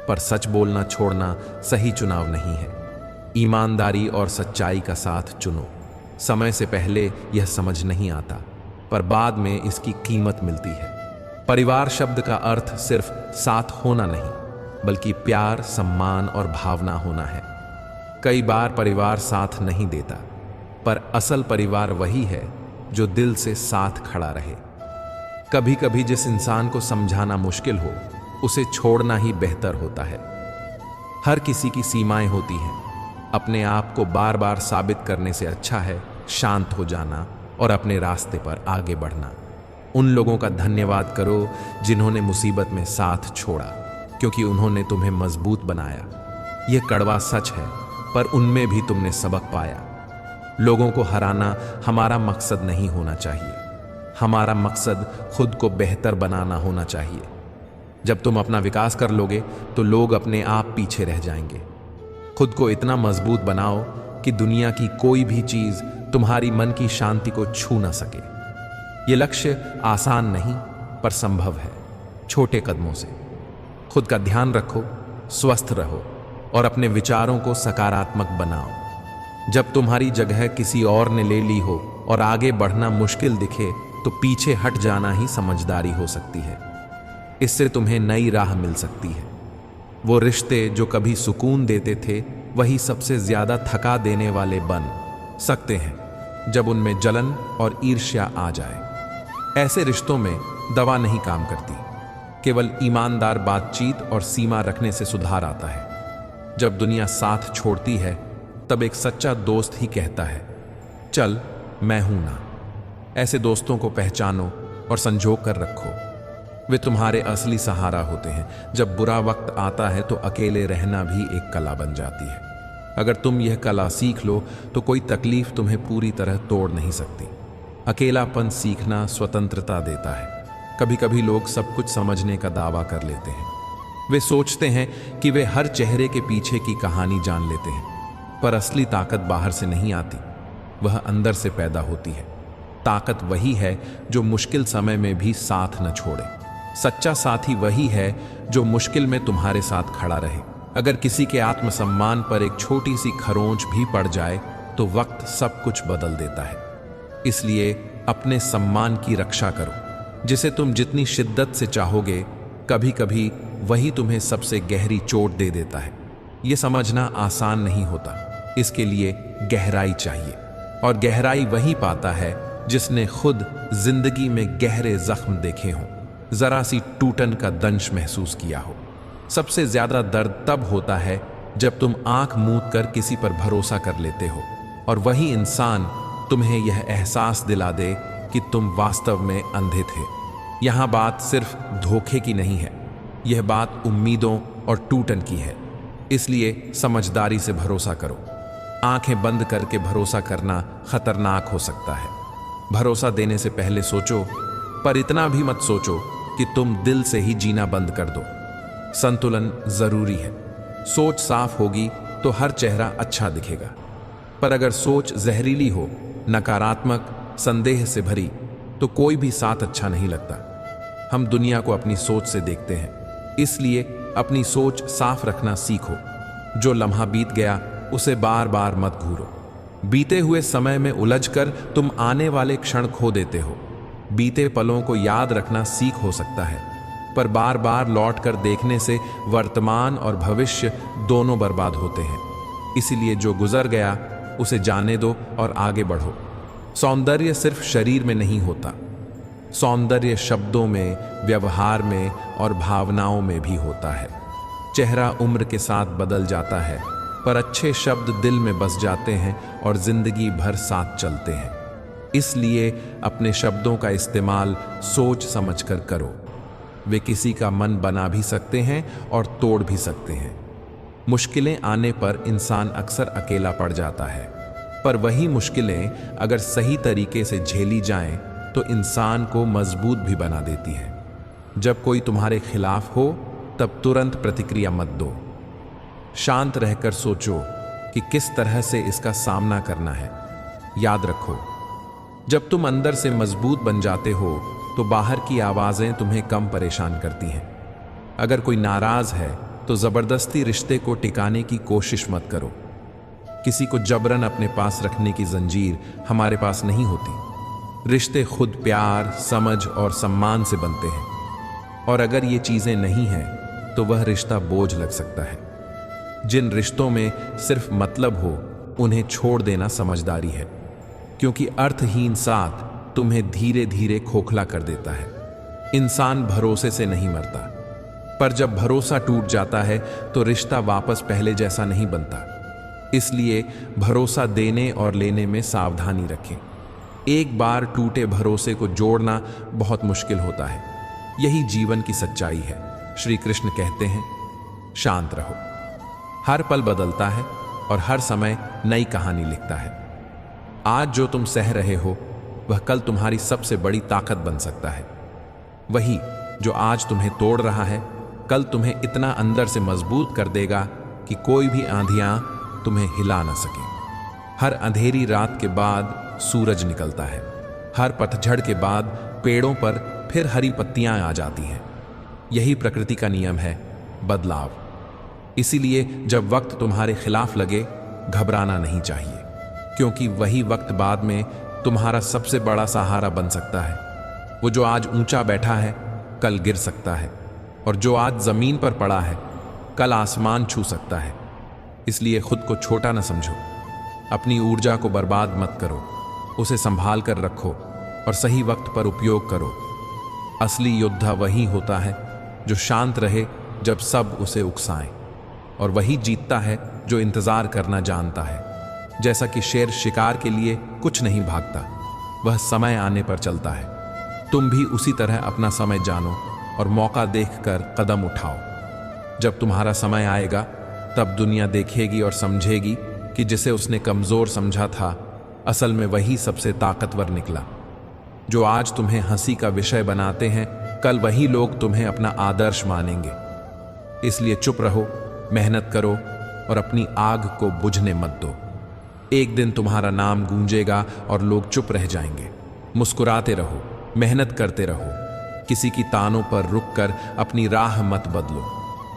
Speaker 1: पर सच बोलना छोड़ना सही चुनाव नहीं है। ईमानदारी और सच्चाई का साथ चुनो। समय से पहले यह समझ नहीं आता, पर बाद में इसकी कीमत मिलती है। परिवार शब्द का अर्थ सिर्फ साथ होना नहीं, बल्कि प्यार, सम्मान और भावना होना है। कई बार परिवार साथ नहीं देता, पर असल परिवार वही है जो दिल से साथ खड़ा रहे। कभी कभी जिस इंसान को समझाना मुश्किल हो, उसे छोड़ना ही बेहतर होता है। हर किसी की सीमाएं होती हैं। अपने आप को बार बार साबित करने से अच्छा है शांत हो जाना और अपने रास्ते पर आगे बढ़ना। उन लोगों का धन्यवाद करो जिन्होंने मुसीबत में साथ छोड़ा, क्योंकि उन्होंने तुम्हें मजबूत बनाया। यह कड़वा सच है, पर उनमें भी तुमने सबक पाया। लोगों को हराना हमारा मकसद नहीं होना चाहिए। हमारा मकसद खुद को बेहतर बनाना होना चाहिए। जब तुम अपना विकास कर लोगे तो लोग अपने आप पीछे रह जाएंगे। खुद को इतना मजबूत बनाओ कि दुनिया की कोई भी चीज तुम्हारी मन की शांति को छू न सके। ये लक्ष्य आसान नहीं, पर संभव है। छोटे कदमों से खुद का ध्यान रखो, स्वस्थ रहो और अपने विचारों को सकारात्मक बनाओ। जब तुम्हारी जगह किसी और ने ले ली हो और आगे बढ़ना मुश्किल दिखे, तो पीछे हट जाना ही समझदारी हो सकती है। इससे तुम्हें नई राह मिल सकती है। वो रिश्ते जो कभी सुकून देते थे, वही सबसे ज्यादा थका देने वाले बन सकते हैं जब उनमें जलन और ईर्ष्या आ जाए। ऐसे रिश्तों में दवा नहीं काम करती, केवल ईमानदार बातचीत और सीमा रखने से सुधार आता है। जब दुनिया साथ छोड़ती है तब एक सच्चा दोस्त ही कहता है, चल मैं हूं ना। ऐसे दोस्तों को पहचानो और संजो कर रखो। वे तुम्हारे असली सहारा होते हैं। जब बुरा वक्त आता है तो अकेले रहना भी एक कला बन जाती है। अगर तुम यह कला सीख लो तो कोई तकलीफ तुम्हें पूरी तरह तोड़ नहीं सकती। अकेलापन सीखना स्वतंत्रता देता है। कभी कभी लोग सब कुछ समझने का दावा कर लेते हैं। वे सोचते हैं कि वे हर चेहरे के पीछे की कहानी जान लेते हैं, पर असली ताकत बाहर से नहीं आती, वह अंदर से पैदा होती है। ताकत वही है जो मुश्किल समय में भी साथ न छोड़े। सच्चा साथी वही है जो मुश्किल में तुम्हारे साथ खड़ा रहे। अगर किसी के आत्मसम्मान पर एक छोटी सी खरोंच भी पड़ जाए तो वक्त सब कुछ बदल देता है। इसलिए अपने सम्मान की रक्षा करो। जिसे तुम जितनी शिद्दत से चाहोगे, कभी कभी वही तुम्हें सबसे गहरी चोट दे देता है। यह समझना आसान नहीं होता, इसके लिए गहराई चाहिए, और गहराई वही पाता है जिसने खुद जिंदगी में गहरे जख्म देखे हों, जरा सी टूटन का दंश महसूस किया हो। सबसे ज्यादा दर्द तब होता है जब तुम आंख मूंद कर किसी पर भरोसा कर लेते हो और वही इंसान तुम्हें यह एहसास दिला दे कि तुम वास्तव में अंधे थे। यहां बात सिर्फ धोखे की नहीं है, यह बात उम्मीदों और टूटन की है। इसलिए समझदारी से भरोसा करो। आंखें बंद करके भरोसा करना खतरनाक हो सकता है। भरोसा देने से पहले सोचो, पर इतना भी मत सोचो कि तुम दिल से ही जीना बंद कर दो। संतुलन जरूरी है। सोच साफ होगी तो हर चेहरा अच्छा दिखेगा, पर अगर सोच जहरीली हो, नकारात्मक, संदेह से भरी, तो कोई भी साथ अच्छा नहीं लगता। हम दुनिया को अपनी सोच से देखते हैं, इसलिए अपनी सोच साफ रखना सीखो। जो लम्हा बीत गया उसे बार बार मत घूरो। बीते हुए समय में उलझकर तुम आने वाले क्षण खो देते हो। बीते पलों को याद रखना सीख हो सकता है, पर बार बार लौट कर देखने से वर्तमान और भविष्य दोनों बर्बाद होते हैं। इसीलिए जो गुजर गया उसे जाने दो और आगे बढ़ो। सौंदर्य सिर्फ शरीर में नहीं होता, सौंदर्य शब्दों में, व्यवहार में और भावनाओं में भी होता है। चेहरा उम्र के साथ बदल जाता है, पर अच्छे शब्द दिल में बस जाते हैं और जिंदगी भर साथ चलते हैं। इसलिए अपने शब्दों का इस्तेमाल सोच समझकर करो। वे किसी का मन बना भी सकते हैं और तोड़ भी सकते हैं। मुश्किलें आने पर इंसान अक्सर अकेला पड़ जाता है, पर वही मुश्किलें अगर सही तरीके से झेली जाएं तो इंसान को मजबूत भी बना देती है। जब कोई तुम्हारे खिलाफ हो तब तुरंत प्रतिक्रिया मत दो। शांत रहकर सोचो कि किस तरह से इसका सामना करना है। याद रखो, जब तुम अंदर से मजबूत बन जाते हो तो बाहर की आवाजें तुम्हें कम परेशान करती हैं। अगर कोई नाराज है तो जबरदस्ती रिश्ते को टिकाने की कोशिश मत करो। किसी को जबरन अपने पास रखने की जंजीर हमारे पास नहीं होती। रिश्ते खुद प्यार, समझ और सम्मान से बनते हैं, और अगर ये चीजें नहीं हैं तो वह रिश्ता बोझ लग सकता है। जिन रिश्तों में सिर्फ मतलब हो उन्हें छोड़ देना समझदारी है, क्योंकि अर्थहीन साथ तुम्हें धीरे धीरे खोखला कर देता है। इंसान भरोसे से नहीं मरता, पर जब भरोसा टूट जाता है तो रिश्ता वापस पहले जैसा नहीं बनता। इसलिए भरोसा देने और लेने में सावधानी रखें। एक बार टूटे भरोसे को जोड़ना बहुत मुश्किल होता है। यही जीवन की सच्चाई है। श्री कृष्ण कहते हैं, शांत रहो। हर पल बदलता है और हर समय नई कहानी लिखता है। आज जो तुम सह रहे हो वह कल तुम्हारी सबसे बड़ी ताकत बन सकता है। वही जो आज तुम्हें तोड़ रहा है कल तुम्हें इतना अंदर से मजबूत कर देगा कि कोई भी आंधियां तुम्हें हिला ना सके। हर अंधेरी रात के बाद सूरज निकलता है। हर पतझड़ के बाद पेड़ों पर फिर हरी पत्तियां आ जाती हैं। यही प्रकृति का नियम है, बदलाव। इसीलिए जब वक्त तुम्हारे खिलाफ लगे, घबराना नहीं चाहिए, क्योंकि वही वक्त बाद में तुम्हारा सबसे बड़ा सहारा बन सकता है। वो जो आज ऊंचा बैठा है कल गिर सकता है, और जो आज जमीन पर पड़ा है कल आसमान छू सकता है। इसलिए खुद को छोटा न समझो। अपनी ऊर्जा को बर्बाद मत करो, उसे संभाल कर रखो और सही वक्त पर उपयोग करो। असली योद्धा वही होता है जो शांत रहे जब सब उसे उकसाएं, और वही जीतता है जो इंतजार करना जानता है। जैसा कि शेर शिकार के लिए कुछ नहीं भागता, वह समय आने पर चलता है। तुम भी उसी तरह अपना समय जानो और मौका देखकर कदम उठाओ। जब तुम्हारा समय आएगा तब दुनिया देखेगी और समझेगी कि जिसे उसने कमजोर समझा था, असल में वही सबसे ताकतवर निकला। जो आज तुम्हें हंसी का विषय बनाते हैं, कल वही लोग तुम्हें अपना आदर्श मानेंगे। इसलिए चुप रहो, मेहनत करो और अपनी आग को बुझने मत दो। एक दिन तुम्हारा नाम गूंजेगा और लोग चुप रह जाएंगे। मुस्कुराते रहो, मेहनत करते रहो, किसी की तानों पर रुककर अपनी राह मत बदलो,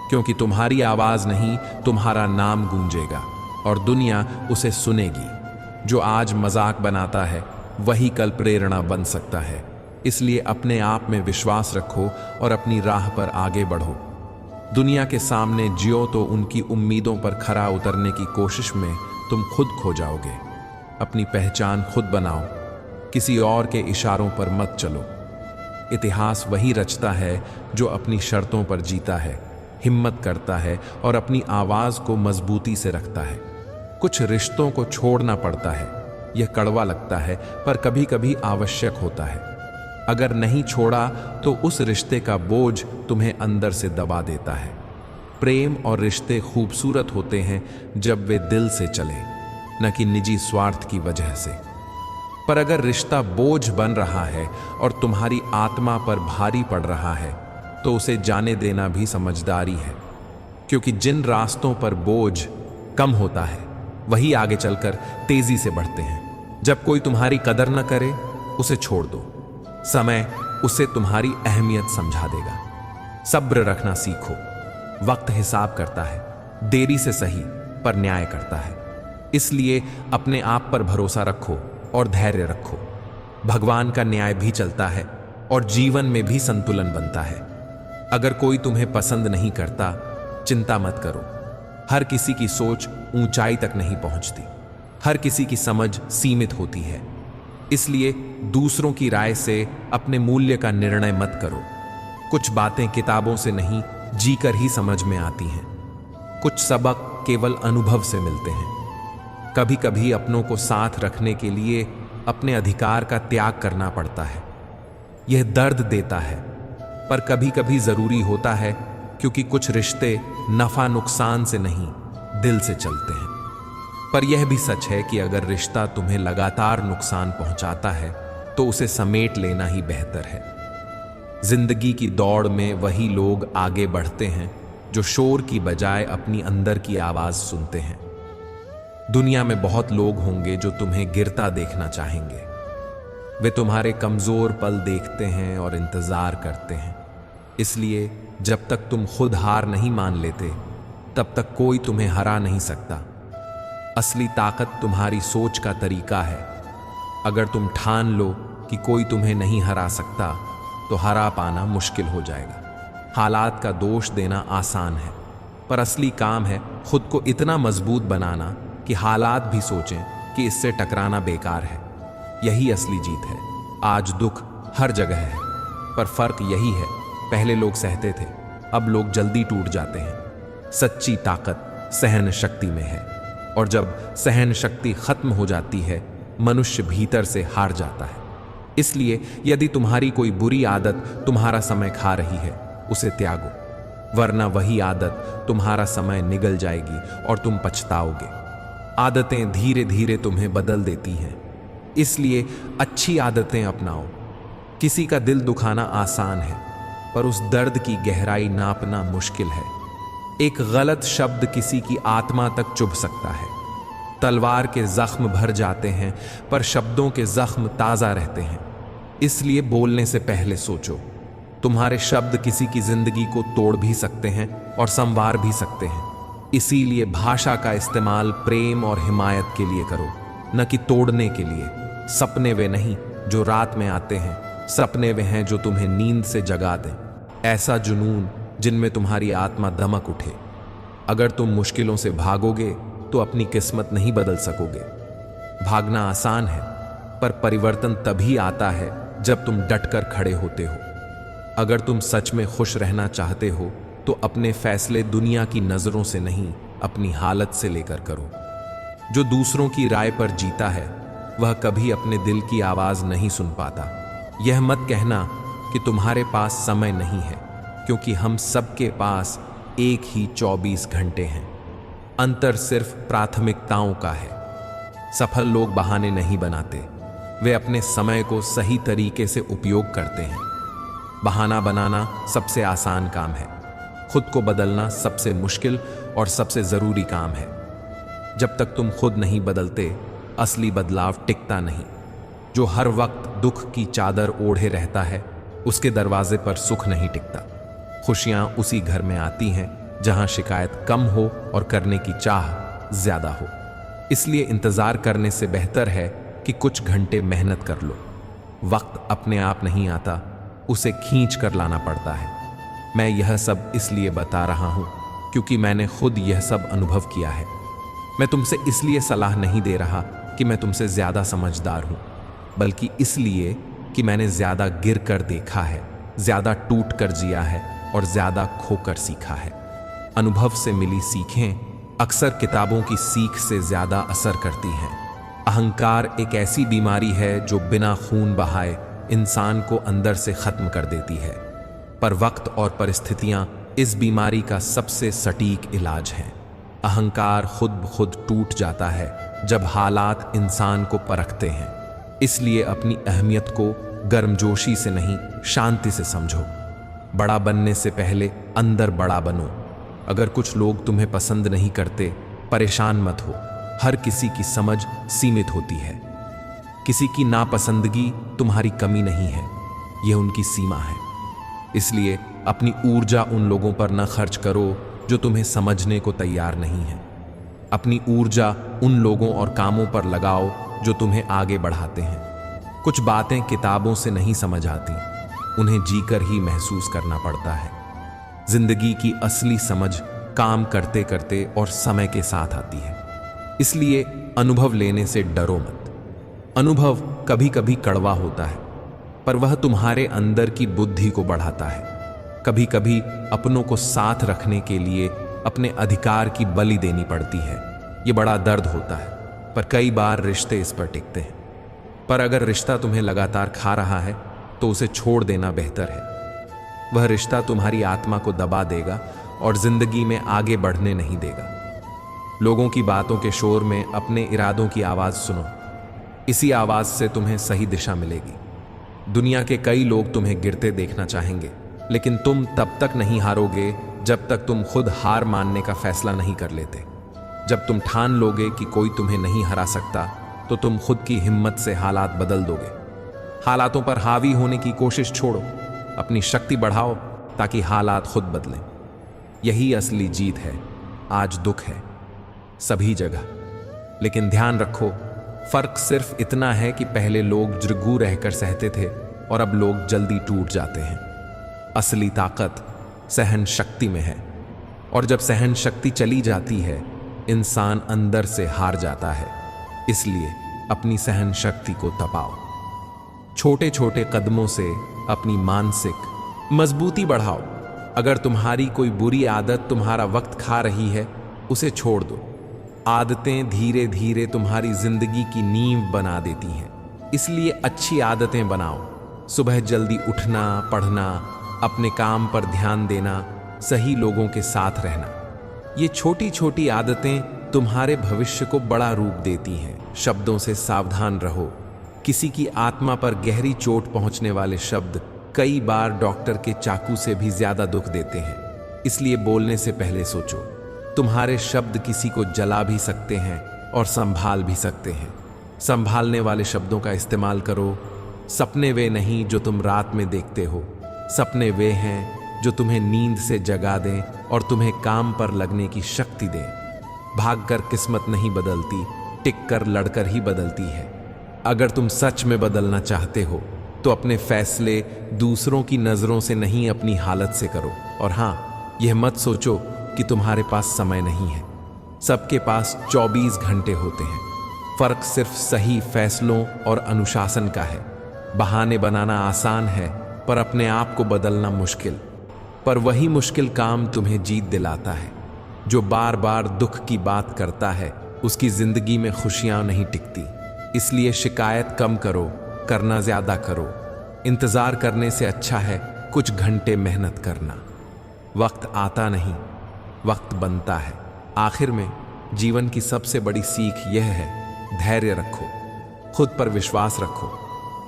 Speaker 1: क्योंकि तुम्हारी आवाज नहीं, तुम्हारा नाम गूंजेगा और दुनिया उसे सुनेगी। जो आज मजाक बनाता है वही कल प्रेरणा बन सकता है। इसलिए अपने आप में विश्वास रखो और अपनी राह पर आगे बढ़ो। दुनिया के सामने जियो तो उनकी उम्मीदों पर खरा उतरने की कोशिश में तुम खुद खो जाओगे। अपनी पहचान खुद बनाओ, किसी और के इशारों पर मत चलो। इतिहास वही रचता है जो अपनी शर्तों पर जीता है, हिम्मत करता है और अपनी आवाज को मजबूती से रखता है। कुछ रिश्तों को छोड़ना पड़ता है, यह कड़वा लगता है पर कभी कभी आवश्यक होता है। अगर नहीं छोड़ा तो उस रिश्ते का बोझ तुम्हें अंदर से दबा देता है। प्रेम और रिश्ते खूबसूरत होते हैं जब वे दिल से चले, न कि निजी स्वार्थ की वजह से। पर अगर रिश्ता बोझ बन रहा है और तुम्हारी आत्मा पर भारी पड़ रहा है तो उसे जाने देना भी समझदारी है, क्योंकि जिन रास्तों पर बोझ कम होता है वही आगे चलकर तेजी से बढ़ते हैं। जब कोई तुम्हारी कदर न करे उसे छोड़ दो, समय उसे तुम्हारी अहमियत समझा देगा। सब्र रखना सीखो, वक्त हिसाब करता है, देरी से सही पर न्याय करता है। इसलिए अपने आप पर भरोसा रखो और धैर्य रखो। भगवान का न्याय भी चलता है और जीवन में भी संतुलन बनता है। अगर कोई तुम्हें पसंद नहीं करता, चिंता मत करो। हर किसी की सोच ऊंचाई तक नहीं पहुंचती, हर किसी की समझ सीमित होती है। इसलिए दूसरों की राय से अपने मूल्य का निर्णय मत करो। कुछ बातें किताबों से नहीं, जीकर ही समझ में आती हैं। कुछ सबक केवल अनुभव से मिलते हैं। कभी कभी अपनों को साथ रखने के लिए अपने अधिकार का त्याग करना पड़ता है। यह दर्द देता है, पर कभी कभी जरूरी होता है, क्योंकि कुछ रिश्ते नफा नुकसान से नहीं, दिल से चलते हैं। पर यह भी सच है कि अगर रिश्ता तुम्हें लगातार नुकसान पहुंचाता है तो उसे समेट लेना ही बेहतर है। जिंदगी की दौड़ में वही लोग आगे बढ़ते हैं जो शोर की बजाय अपनी अंदर की आवाज सुनते हैं। दुनिया में बहुत लोग होंगे जो तुम्हें गिरता देखना चाहेंगे। वे तुम्हारे कमजोर पल देखते हैं और इंतजार करते हैं। इसलिए जब तक तुम खुद हार नहीं मान लेते, तब तक कोई तुम्हें हरा नहीं सकता। असली ताकत तुम्हारी सोच का तरीका है। अगर तुम ठान लो कि कोई तुम्हें नहीं हरा सकता, तो हरा पाना मुश्किल हो जाएगा। हालात का दोष देना आसान है, पर असली काम है खुद को इतना मजबूत बनाना कि हालात भी सोचें कि इससे टकराना बेकार है। यही असली जीत है। आज दुख हर जगह है, पर फर्क यही है, पहले लोग सहते थे, अब लोग जल्दी टूट जाते हैं। सच्ची ताकत सहन शक्ति में है, और जब सहन शक्ति खत्म हो जाती है, मनुष्य भीतर से हार जाता है। इसलिए यदि तुम्हारी कोई बुरी आदत तुम्हारा समय खा रही है, उसे त्यागो, वरना वही आदत तुम्हारा समय निगल जाएगी और तुम पछताओगे। आदतें धीरे धीरे तुम्हें बदल देती हैं, इसलिए अच्छी आदतें अपनाओ। किसी का दिल दुखाना आसान है, पर उस दर्द की गहराई नापना मुश्किल है। एक गलत शब्द किसी की आत्मा तक चुभ सकता है। तलवार के जख्म भर जाते हैं, पर शब्दों के जख्म ताज़ा रहते हैं। इसलिए बोलने से पहले सोचो। तुम्हारे शब्द किसी की जिंदगी को तोड़ भी सकते हैं और संवार भी सकते हैं। इसीलिए भाषा का इस्तेमाल प्रेम और हिमायत के लिए करो, न कि तोड़ने के लिए। सपने वे नहीं जो रात में आते हैं, सपने वे हैं जो तुम्हें नींद से जगा दें। ऐसा जुनून जिनमें तुम्हारी आत्मा दमक उठे। अगर तुम मुश्किलों से भागोगे तो अपनी किस्मत नहीं बदल सकोगे। भागना आसान है, पर परिवर्तन तभी आता है जब तुम डटकर खड़े होते हो। अगर तुम सच में खुश रहना चाहते हो तो अपने फैसले दुनिया की नज़रों से नहीं, अपनी हालत से लेकर करो। जो दूसरों की राय पर जीता है वह कभी अपने दिल की आवाज़ नहीं सुन पाता। यह मत कहना कि तुम्हारे पास समय नहीं है, क्योंकि हम सबके पास एक ही 24 घंटे हैं। अंतर सिर्फ प्राथमिकताओं का है। सफल लोग बहाने नहीं बनाते, वे अपने समय को सही तरीके से उपयोग करते हैं। बहाना बनाना सबसे आसान काम है, खुद को बदलना सबसे मुश्किल और सबसे ज़रूरी काम है। जब तक तुम खुद नहीं बदलते, असली बदलाव टिकता नहीं। जो हर वक्त दुख की चादर ओढ़े रहता है, उसके दरवाजे पर सुख नहीं टिकता। खुशियां उसी घर में आती हैं जहां शिकायत कम हो और करने की चाह ज्यादा हो। इसलिए इंतजार करने से बेहतर है कि कुछ घंटे मेहनत कर लो। वक्त अपने आप नहीं आता, उसे खींच कर लाना पड़ता है। मैं यह सब इसलिए बता रहा हूं क्योंकि मैंने खुद यह सब अनुभव किया है। मैं तुमसे इसलिए सलाह नहीं दे रहा कि मैं तुमसे ज्यादा समझदार हूं, बल्कि इसलिए कि मैंने ज्यादा गिर कर देखा है, ज्यादा टूट कर जिया है और ज्यादा खोकर सीखा है। अनुभव से मिली सीखें अक्सर किताबों की सीख से ज्यादा असर करती हैं। अहंकार एक ऐसी बीमारी है जो बिना खून बहाए इंसान को अंदर से खत्म कर देती है, पर वक्त और परिस्थितियां इस बीमारी का सबसे सटीक इलाज हैं। अहंकार खुद ब खुद टूट जाता है जब हालात इंसान को परखते हैं। इसलिए अपनी अहमियत को गर्मजोशी से नहीं, शांति से समझो। बड़ा बनने से पहले अंदर बड़ा बनो। अगर कुछ लोग तुम्हें पसंद नहीं करते, परेशान मत हो। हर किसी की समझ सीमित होती है। किसी की नापसंदगी तुम्हारी कमी नहीं है, यह उनकी सीमा है। इसलिए अपनी ऊर्जा उन लोगों पर न खर्च करो जो तुम्हें समझने को तैयार नहीं है। अपनी ऊर्जा उन लोगों और कामों पर लगाओ जो तुम्हें आगे बढ़ाते हैं। कुछ बातें किताबों से नहीं समझ आती, उन्हें जीकर ही महसूस करना पड़ता है। जिंदगी की असली समझ काम करते करते और समय के साथ आती है। इसलिए अनुभव लेने से डरो मत। अनुभव कभी कभी कड़वा होता है, पर वह तुम्हारे अंदर की बुद्धि को बढ़ाता है। कभी कभी अपनों को साथ रखने के लिए अपने अधिकार की बलि देनी पड़ती है। ये बड़ा दर्द होता है, पर कई बार रिश्ते इस पर टिकते हैं। पर अगर रिश्ता तुम्हें लगातार खा रहा है तो उसे छोड़ देना बेहतर है। वह रिश्ता तुम्हारी आत्मा को दबा देगा और जिंदगी में आगे बढ़ने नहीं देगा। लोगों की बातों के शोर में अपने इरादों की आवाज सुनो। इसी आवाज से तुम्हें सही दिशा मिलेगी। दुनिया के कई लोग तुम्हें गिरते देखना चाहेंगे, लेकिन तुम तब तक नहीं हारोगे जब तक तुम खुद हार मानने का फैसला नहीं कर लेते। जब तुम ठान लोगे कि कोई तुम्हें नहीं हरा सकता, तो तुम खुद की हिम्मत से हालात बदल दोगे। हालातों पर हावी होने की कोशिश छोड़ो, अपनी शक्ति बढ़ाओ ताकि हालात खुद बदलें। यही असली जीत है। आज दुख है सभी जगह, लेकिन ध्यान रखो, फर्क सिर्फ इतना है कि पहले लोग जुर्गू रहकर सहते थे और अब लोग जल्दी टूट जाते हैं। असली ताकत सहन शक्ति में है, और जब सहन शक्ति चली जाती है, इंसान अंदर से हार जाता है। इसलिए अपनी सहन शक्ति को तपाओ। छोटे छोटे कदमों से अपनी मानसिक मजबूती बढ़ाओ। अगर तुम्हारी कोई बुरी आदत तुम्हारा वक्त खा रही है, उसे छोड़ दो। आदतें धीरे धीरे तुम्हारी जिंदगी की नींव बना देती हैं। इसलिए अच्छी आदतें बनाओ। सुबह जल्दी उठना, पढ़ना, अपने काम पर ध्यान देना, सही लोगों के साथ रहना। ये छोटी छोटी आदतें तुम्हारे भविष्य को बड़ा रूप देती हैं। शब्दों से सावधान रहो। किसी की आत्मा पर गहरी चोट पहुंचने वाले शब्द कई बार डॉक्टर के चाकू से भी ज्यादा दुख देते हैं। इसलिए बोलने से पहले सोचो। तुम्हारे शब्द किसी को जला भी सकते हैं और संभाल भी सकते हैं। संभालने वाले शब्दों का इस्तेमाल करो। सपने वे नहीं जो तुम रात में देखते हो, सपने वे हैं जो तुम्हें नींद से जगा दें और तुम्हें काम पर लगने की शक्ति दें। भागकर किस्मत नहीं बदलती, टिककर लड़कर ही बदलती है। अगर तुम सच में बदलना चाहते हो तो अपने फैसले दूसरों की नजरों से नहीं, अपनी हालत से करो। और हाँ, यह मत सोचो कि तुम्हारे पास समय नहीं है। सबके पास 24 घंटे होते हैं। फर्क सिर्फ सही फैसलों और अनुशासन का है। बहाने बनाना आसान है, पर अपने आप को बदलना मुश्किल। पर वही मुश्किल काम तुम्हें जीत दिलाता है। जो बार बार दुख की बात करता है उसकी जिंदगी में खुशियां नहीं टिकती। इसलिए शिकायत कम करो, करना ज्यादा करो। इंतजार करने से अच्छा है कुछ घंटे मेहनत करना। वक्त आता नहीं, वक्त बनता है। आखिर में जीवन की सबसे बड़ी सीख यह है, धैर्य रखो, खुद पर विश्वास रखो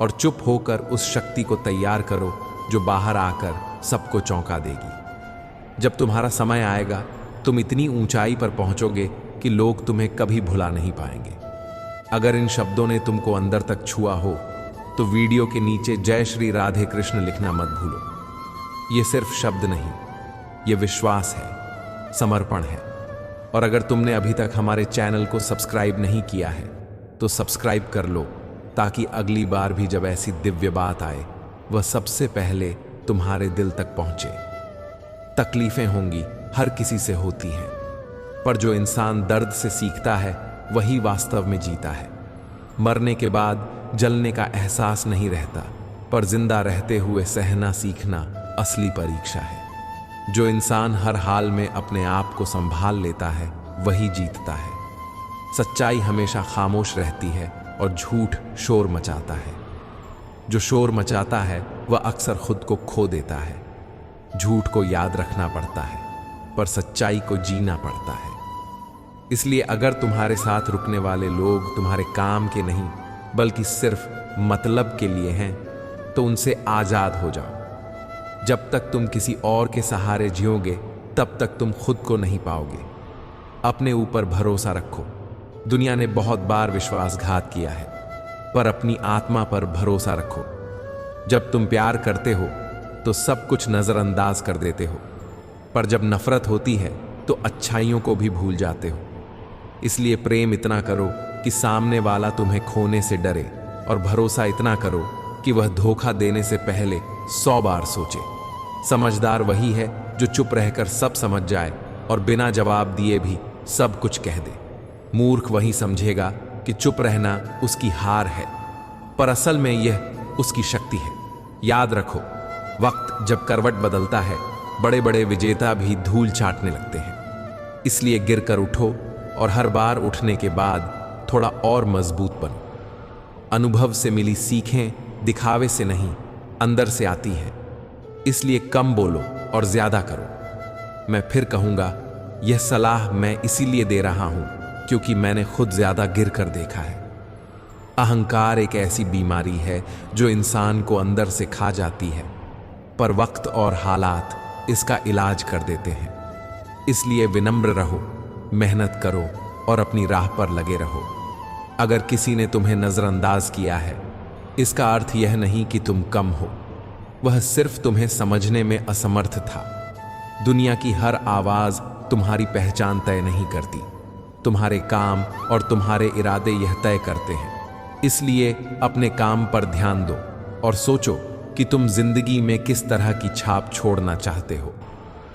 Speaker 1: और चुप होकर उस शक्ति को तैयार करो जो बाहर आकर सबको चौंका देगी। जब तुम्हारा समय आएगा तुम इतनी ऊंचाई पर पहुंचोगे कि लोग तुम्हें कभी भुला नहीं पाएंगे। अगर इन शब्दों ने तुमको अंदर तक छुआ हो तो वीडियो के नीचे जय श्री राधे कृष्ण लिखना मत भूलो। ये सिर्फ शब्द नहीं, ये विश्वास है, समर्पण है। और अगर तुमने अभी तक हमारे चैनल को सब्सक्राइब नहीं किया है तो सब्सक्राइब कर लो, ताकि अगली बार भी जब ऐसी दिव्य बात आए वह सबसे पहले तुम्हारे दिल तक पहुंचे। तकलीफें होंगी, हर किसी से होती हैं, पर जो इंसान दर्द से सीखता है वही वास्तव में जीता है। मरने के बाद जलने का एहसास नहीं रहता, पर जिंदा रहते हुए सहना सीखना असली परीक्षा है। जो इंसान हर हाल में अपने आप को संभाल लेता है वही जीतता है। सच्चाई हमेशा खामोश रहती है और झूठ शोर मचाता है। जो शोर मचाता है वह अक्सर खुद को खो देता है। झूठ को याद रखना पड़ता है, पर सच्चाई को जीना पड़ता है। इसलिए अगर तुम्हारे साथ रुकने वाले लोग तुम्हारे काम के नहीं बल्कि सिर्फ मतलब के लिए हैं तो उनसे आजाद हो जाओ। जब तक तुम किसी और के सहारे जियोगे तब तक तुम खुद को नहीं पाओगे। अपने ऊपर भरोसा रखो। दुनिया ने बहुत बार विश्वासघात किया है, पर अपनी आत्मा पर भरोसा रखो। जब तुम प्यार करते हो तो सब कुछ नजरअंदाज कर देते हो, पर जब नफरत होती है तो अच्छाइयों को भी भूल जाते हो। इसलिए प्रेम इतना करो कि सामने वाला तुम्हें खोने से डरे, और भरोसा इतना करो कि वह धोखा देने से पहले 100 बार सोचे। समझदार वही है जो चुप रहकर सब समझ जाए और बिना जवाब दिए भी सब कुछ कह दे। मूर्ख वही समझेगा कि चुप रहना उसकी हार है, पर असल में यह उसकी शक्ति है। याद रखो, वक्त जब करवट बदलता है बड़े बड़े विजेता भी धूल चाटने लगते हैं। इसलिए गिरकर उठो और हर बार उठने के बाद थोड़ा और मजबूत बनो। अनुभव से मिली सीखें दिखावे से नहीं, अंदर से आती हैं। इसलिए कम बोलो और ज्यादा करो। मैं फिर कहूंगा, यह सलाह मैं इसीलिए दे रहा हूं क्योंकि मैंने खुद ज्यादा गिर कर देखा है। अहंकार एक ऐसी बीमारी है जो इंसान को अंदर से खा जाती है, पर वक्त और हालात इसका इलाज कर देते हैं। इसलिए विनम्र रहो, मेहनत करो और अपनी राह पर लगे रहो। अगर किसी ने तुम्हें नजरअंदाज किया है, इसका अर्थ यह नहीं कि तुम कम हो, वह सिर्फ तुम्हें समझने में असमर्थ था। दुनिया की हर आवाज तुम्हारी पहचान तय नहीं करती, तुम्हारे काम और तुम्हारे इरादे यह तय करते हैं। इसलिए अपने काम पर ध्यान दो और सोचो कि तुम जिंदगी में किस तरह की छाप छोड़ना चाहते हो।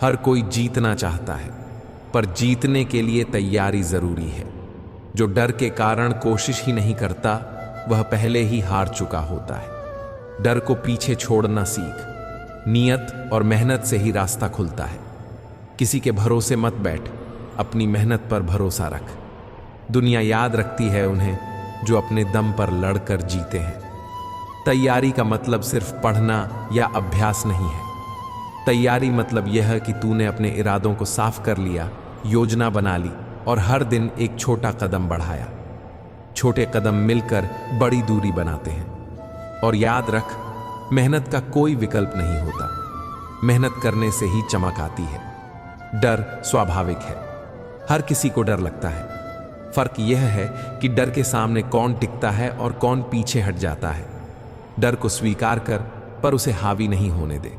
Speaker 1: हर कोई जीतना चाहता है, पर जीतने के लिए तैयारी जरूरी है। जो डर के कारण कोशिश ही नहीं करता वह पहले ही हार चुका होता है। डर को पीछे छोड़ना सीख। नियत और मेहनत से ही रास्ता खुलता है। किसी के भरोसे मत बैठ, अपनी मेहनत पर भरोसा रख। दुनिया याद रखती है उन्हें जो अपने दम पर लड़कर जीते हैं। तैयारी का मतलब सिर्फ पढ़ना या अभ्यास नहीं है। तैयारी मतलब यह है कि तूने अपने इरादों को साफ कर लिया, योजना बना ली और हर दिन एक छोटा कदम बढ़ाया। छोटे कदम मिलकर बड़ी दूरी बनाते हैं। और याद रख, मेहनत का कोई विकल्प नहीं होता। मेहनत करने से ही चमक आती है। डर स्वाभाविक है, हर किसी को डर लगता है। फर्क यह है कि डर के सामने कौन टिकता है और कौन पीछे हट जाता है। डर को स्वीकार कर, पर उसे हावी नहीं होने दे।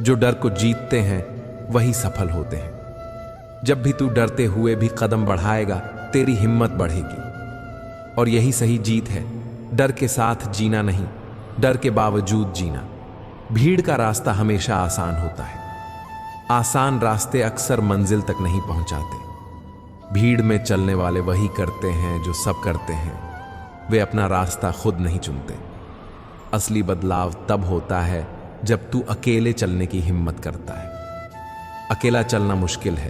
Speaker 1: जो डर को जीतते हैं वही सफल होते हैं। जब भी तू डरते हुए भी कदम बढ़ाएगा, तेरी हिम्मत बढ़ेगी। और यही सही जीत है। डर के साथ जीना नहीं, डर के बावजूद जीना। भीड़ का रास्ता हमेशा आसान होता है। आसान रास्ते अक्सर मंजिल तक नहीं पहुंचाते। भीड़ में चलने वाले वही करते हैं जो सब करते हैं। वे अपना रास्ता खुद नहीं चुनते। असली बदलाव तब होता है जब तू अकेले चलने की हिम्मत करता है। अकेला चलना मुश्किल है,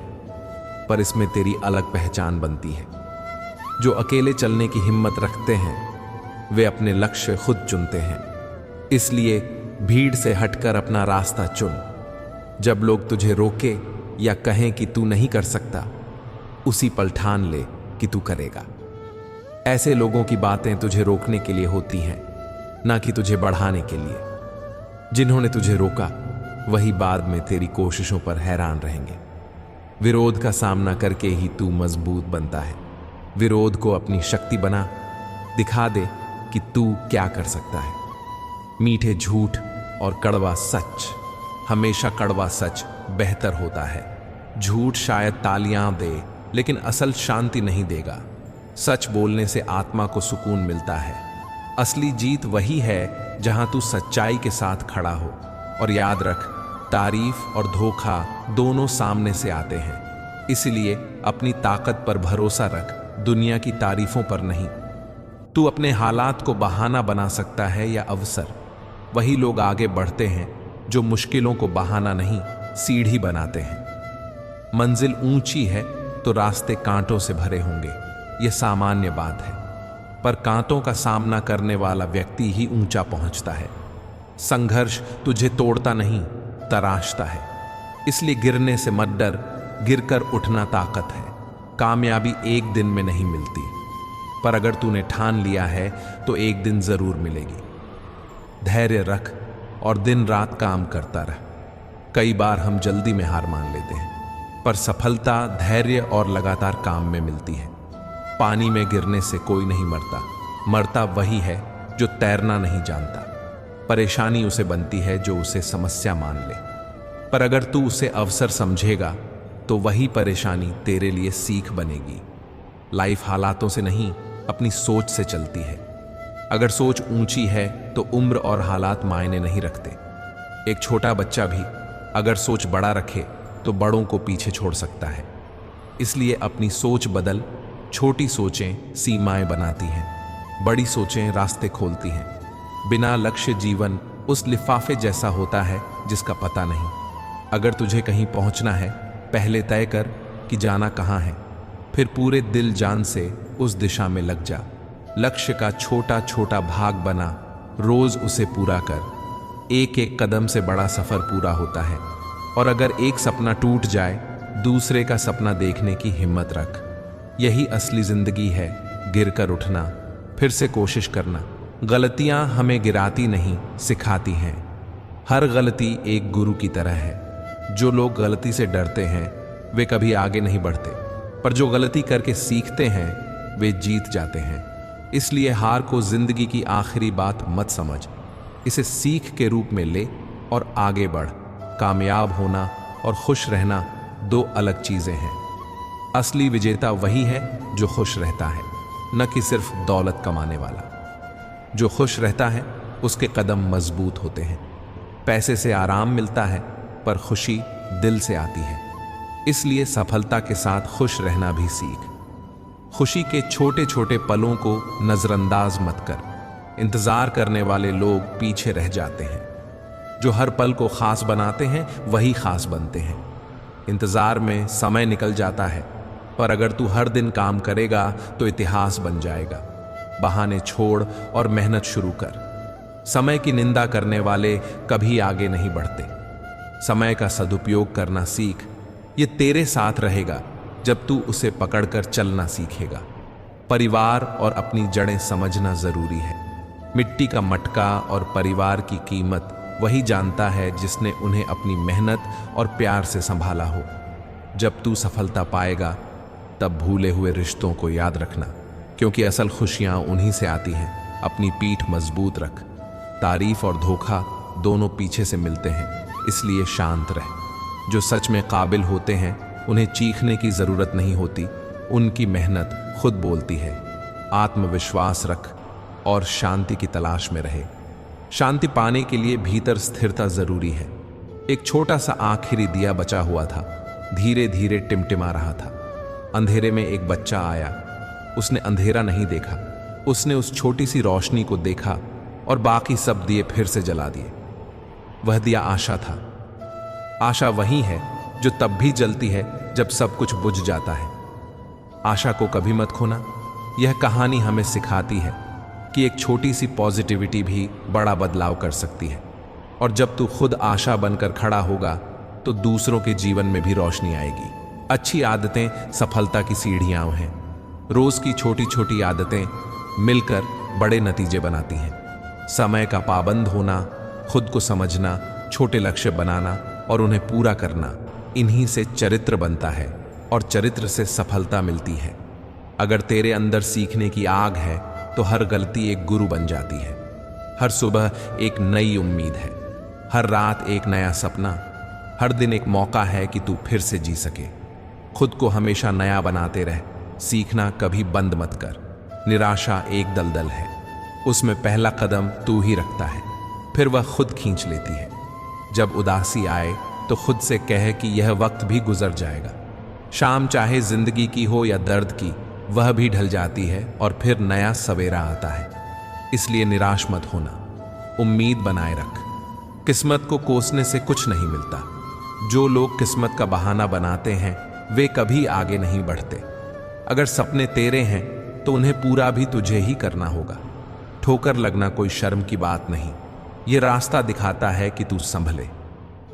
Speaker 1: पर इसमें तेरी अलग पहचान बनती है। जो अकेले चलने की हिम्मत रखते हैं वे अपने लक्ष्य खुद चुनते हैं। इसलिए भीड़ से हटकर अपना रास्ता चुन। जब लोग तुझे रोके या कहें कि तू नहीं कर सकता, उसी पल ठान ले कि तू करेगा। ऐसे लोगों की बातें तुझे रोकने के लिए होती हैं, ना कि तुझे बढ़ाने के लिए। जिन्होंने तुझे रोका वही बाद में तेरी कोशिशों पर हैरान रहेंगे। विरोध का सामना करके ही तू मजबूत बनता है। विरोध को अपनी शक्ति बना, दिखा दे कि तू क्या कर सकता है। मीठे झूठ और कड़वा सच, हमेशा कड़वा सच बेहतर होता है। झूठ शायद तालियां दे, लेकिन असल शांति नहीं देगा। सच बोलने से आत्मा को सुकून मिलता है। असली जीत वही है जहां तू सच्चाई के साथ खड़ा हो। और याद रख, तारीफ और धोखा दोनों सामने से आते हैं। इसलिए अपनी ताकत पर भरोसा रख, दुनिया की तारीफों पर नहीं। तू अपने हालात को बहाना बना सकता है या अवसर। वही लोग आगे बढ़ते हैं जो मुश्किलों को बहाना नहीं, सीढ़ी बनाते हैं। मंजिल ऊंची है तो रास्ते कांटों से भरे होंगे, यह सामान्य बात है। पर कांटों का सामना करने वाला व्यक्ति ही ऊंचा पहुंचता है। संघर्ष तुझे तोड़ता नहीं, तराशता है। इसलिए गिरने से मत डर, गिरकर उठना ताकत है। कामयाबी एक दिन में नहीं मिलती, पर अगर तूने ठान लिया है तो एक दिन जरूर मिलेगी। धैर्य रख और दिन रात काम करता रह। कई बार हम जल्दी में हार मान लेते हैं, पर सफलता धैर्य और लगातार काम में मिलती है। पानी में गिरने से कोई नहीं मरता, मरता वही है जो तैरना नहीं जानता। परेशानी उसे बनती है जो उसे समस्या मान ले, पर अगर तू उसे अवसर समझेगा तो वही परेशानी तेरे लिए सीख बनेगी। लाइफ हालातों से नहीं, अपनी सोच से चलती है। अगर सोच ऊंची है तो उम्र और हालात मायने नहीं रखते। एक छोटा बच्चा भी अगर सोच बड़ा रखे तो बड़ों को पीछे छोड़ सकता है। इसलिए अपनी सोच बदल। छोटी सोचें सीमाएं बनाती हैं, बड़ी सोचें रास्ते खोलती हैं। बिना लक्ष्य जीवन उस लिफाफे जैसा होता है जिसका पता नहीं। अगर तुझे कहीं पहुंचना है, पहले तय कर कि जाना कहां है, फिर पूरे दिल जान से उस दिशा में लग जा। लक्ष्य का छोटा छोटा भाग बना, रोज उसे पूरा कर। एक एक कदम से बड़ा सफर पूरा होता है। और अगर एक सपना टूट जाए, दूसरे का सपना देखने की हिम्मत रख। यही असली जिंदगी है, गिरकर उठना, फिर से कोशिश करना। गलतियां हमें गिराती नहीं, सिखाती हैं। हर गलती एक गुरु की तरह है। जो लोग गलती से डरते हैं वे कभी आगे नहीं बढ़ते, पर जो गलती करके सीखते हैं वे जीत जाते हैं। इसलिए हार को जिंदगी की आखिरी बात मत समझ, इसे सीख के रूप में ले और आगे बढ़। कामयाब होना और खुश रहना दो अलग चीजें हैं। असली विजेता वही है जो खुश रहता है, न कि सिर्फ दौलत कमाने वाला। जो खुश रहता है उसके कदम मजबूत होते हैं। पैसे से आराम मिलता है, पर खुशी दिल से आती है। इसलिए सफलता के साथ खुश रहना भी सीख। खुशी के छोटे छोटे पलों को नजरअंदाज मत कर। इंतजार करने वाले लोग पीछे रह जाते हैं। जो हर पल को खास बनाते हैं वही खास बनते हैं। इंतजार में समय निकल जाता है, पर अगर तू हर दिन काम करेगा तो इतिहास बन जाएगा। बहाने छोड़ और मेहनत शुरू कर। समय की निंदा करने वाले कभी आगे नहीं बढ़ते। समय का सदुपयोग करना सीख। ये तेरे साथ रहेगा जब तू उसे पकड़कर चलना सीखेगा। परिवार और अपनी जड़ें समझना जरूरी है। मिट्टी का मटका और परिवार की कीमत वही जानता है जिसने उन्हें अपनी मेहनत और प्यार से संभाला हो। जब तू सफलता पाएगा तब भूले हुए रिश्तों को याद रखना, क्योंकि असल खुशियां उन्हीं से आती हैं। अपनी पीठ मजबूत रख। तारीफ और धोखा दोनों पीछे से मिलते हैं, इसलिए शांत रह। जो सच में काबिल होते हैं उन्हें चीखने की जरूरत नहीं होती, उनकी मेहनत खुद बोलती है। आत्मविश्वास रख और शांति की तलाश में रहे। शांति पाने के लिए भीतर स्थिरता जरूरी है। एक छोटा सा आखिरी दिया बचा हुआ था, धीरे धीरे टिमटिमा रहा था। अंधेरे में एक बच्चा आया। उसने अंधेरा नहीं देखा, उसने उस छोटी सी रोशनी को देखा और बाकी सब दिए फिर से जला दिए। वह दिया आशा था। आशा वही है जो तब भी जलती है जब सब कुछ बुझ जाता है। आशा को कभी मत खोना। यह कहानी हमें सिखाती है कि एक छोटी सी पॉजिटिविटी भी बड़ा बदलाव कर सकती है, और जब तू खुद आशा बनकर खड़ा होगा तो दूसरों के जीवन में भी रोशनी आएगी। अच्छी आदतें सफलता की सीढ़ियां हैं। रोज की छोटी छोटी आदतें मिलकर बड़े नतीजे बनाती हैं। समय का पाबंद होना, खुद को समझना, छोटे लक्ष्य बनाना और उन्हें पूरा करना, इन्हीं से चरित्र बनता है और चरित्र से सफलता मिलती है। अगर तेरे अंदर सीखने की आग है तो हर गलती एक गुरु बन जाती है। हर सुबह एक नई उम्मीद है, हर रात एक नया सपना, हर दिन एक मौका है कि तू फिर से जी सके। खुद को हमेशा नया बनाते रह, सीखना कभी बंद मत कर। निराशा एक दलदल है, उसमें पहला कदम तू ही रखता है, फिर वह खुद खींच लेती है। जब उदासी आए तो खुद से कहे कि यह वक्त भी गुजर जाएगा। शाम चाहे जिंदगी की हो या दर्द की, वह भी ढल जाती है और फिर नया सवेरा आता है। इसलिए निराश मत होना, उम्मीद बनाए रख। किस्मत को कोसने से कुछ नहीं मिलता। जो लोग किस्मत का बहाना बनाते हैं वे कभी आगे नहीं बढ़ते। अगर सपने तेरे हैं तो उन्हें पूरा भी तुझे ही करना होगा। ठोकर लगना कोई शर्म की बात नहीं, ये रास्ता दिखाता है कि तू संभले।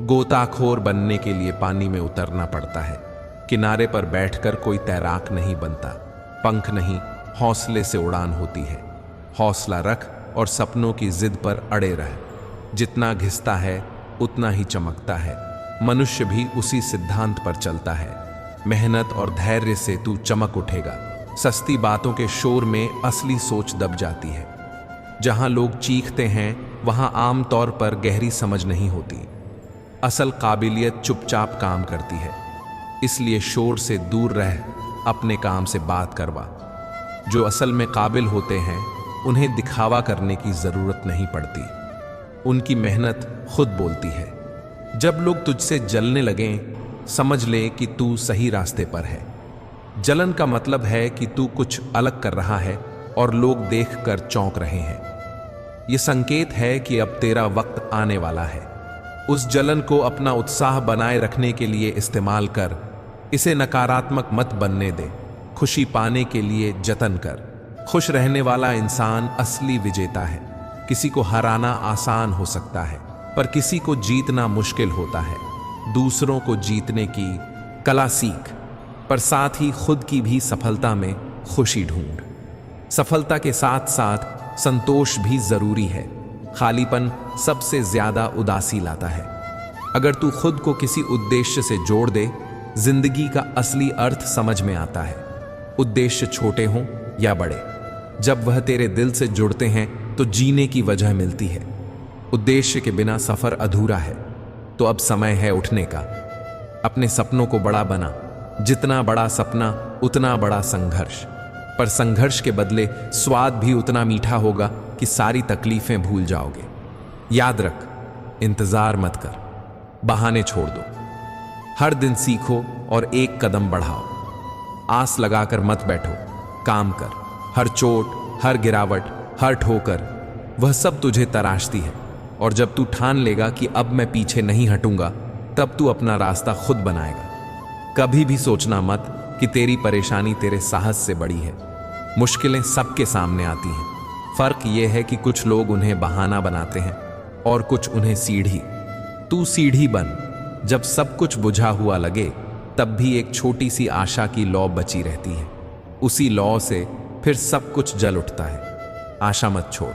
Speaker 1: गोताखोर बनने के लिए पानी में उतरना पड़ता है। किनारे पर बैठकर कोई तैराक नहीं बनता। पंख नहीं, हौसले से उड़ान होती है। हौसला रख और सपनों की जिद पर अड़े रह। जितना घिसता है उतना ही चमकता है। मनुष्य भी उसी सिद्धांत पर चलता है। मेहनत और धैर्य से तू चमक उठेगा। सस्ती बातों के शोर में असली सोच दब जाती है। जहां लोग चीखते हैं वहां आमतौर पर गहरी समझ नहीं होती। असल काबिलियत चुपचाप काम करती है। इसलिए शोर से दूर रह, अपने काम से बात करवा। जो असल में काबिल होते हैं उन्हें दिखावा करने की जरूरत नहीं पड़ती। उनकी मेहनत खुद बोलती है। जब लोग तुझसे जलने लगें, समझ ले कि तू सही रास्ते पर है। जलन का मतलब है कि तू कुछ अलग कर रहा है और लोग देखकर चौंक रहे हैं। यह संकेत है कि अब तेरा वक्त आने वाला है। उस जलन को अपना उत्साह बनाए रखने के लिए इस्तेमाल कर। इसे नकारात्मक मत बनने दे। खुशी पाने के लिए जतन कर। खुश रहने वाला इंसान असली विजेता है। किसी को हराना आसान हो सकता है, पर किसी को जीतना मुश्किल होता है। दूसरों को जीतने की कला सीख, पर साथ ही खुद की भी सफलता में खुशी ढूंढ। सफलता के साथ साथ संतोष भी जरूरी है। खालीपन सबसे ज्यादा उदासी लाता है। अगर तू खुद को किसी उद्देश्य से जोड़ दे, जिंदगी का असली अर्थ समझ में आता है। उद्देश्य छोटे हों या बड़े, जब वह तेरे दिल से जुड़ते हैं तो जीने की वजह मिलती है। उद्देश्य के बिना सफर अधूरा है। तो अब समय है उठने का। अपने सपनों को बड़ा बना। जितना बड़ा सपना उतना बड़ा संघर्ष, पर संघर्ष के बदले स्वाद भी उतना मीठा होगा कि सारी तकलीफें भूल जाओगे। याद रख, इंतजार मत कर, बहाने छोड़ दो। हर दिन सीखो और एक कदम बढ़ाओ। आस लगाकर मत बैठो, काम कर। हर चोट, हर गिरावट, हर ठोकर, वह सब तुझे तराशती है। और जब तू ठान लेगा कि अब मैं पीछे नहीं हटूंगा, तब तू अपना रास्ता खुद बनाएगा। कभी भी सोचना मत कि तेरी परेशानी तेरे साहस से बड़ी है। मुश्किलें सबके सामने आती हैं। फर्क यह है कि कुछ लोग उन्हें बहाना बनाते हैं और कुछ उन्हें सीढ़ी। तू सीढ़ी बन। जब सब कुछ बुझा हुआ लगे, तब भी एक छोटी सी आशा की लौ बची रहती है। उसी लौ से फिर सब कुछ जल उठता है। आशा मत छोड़।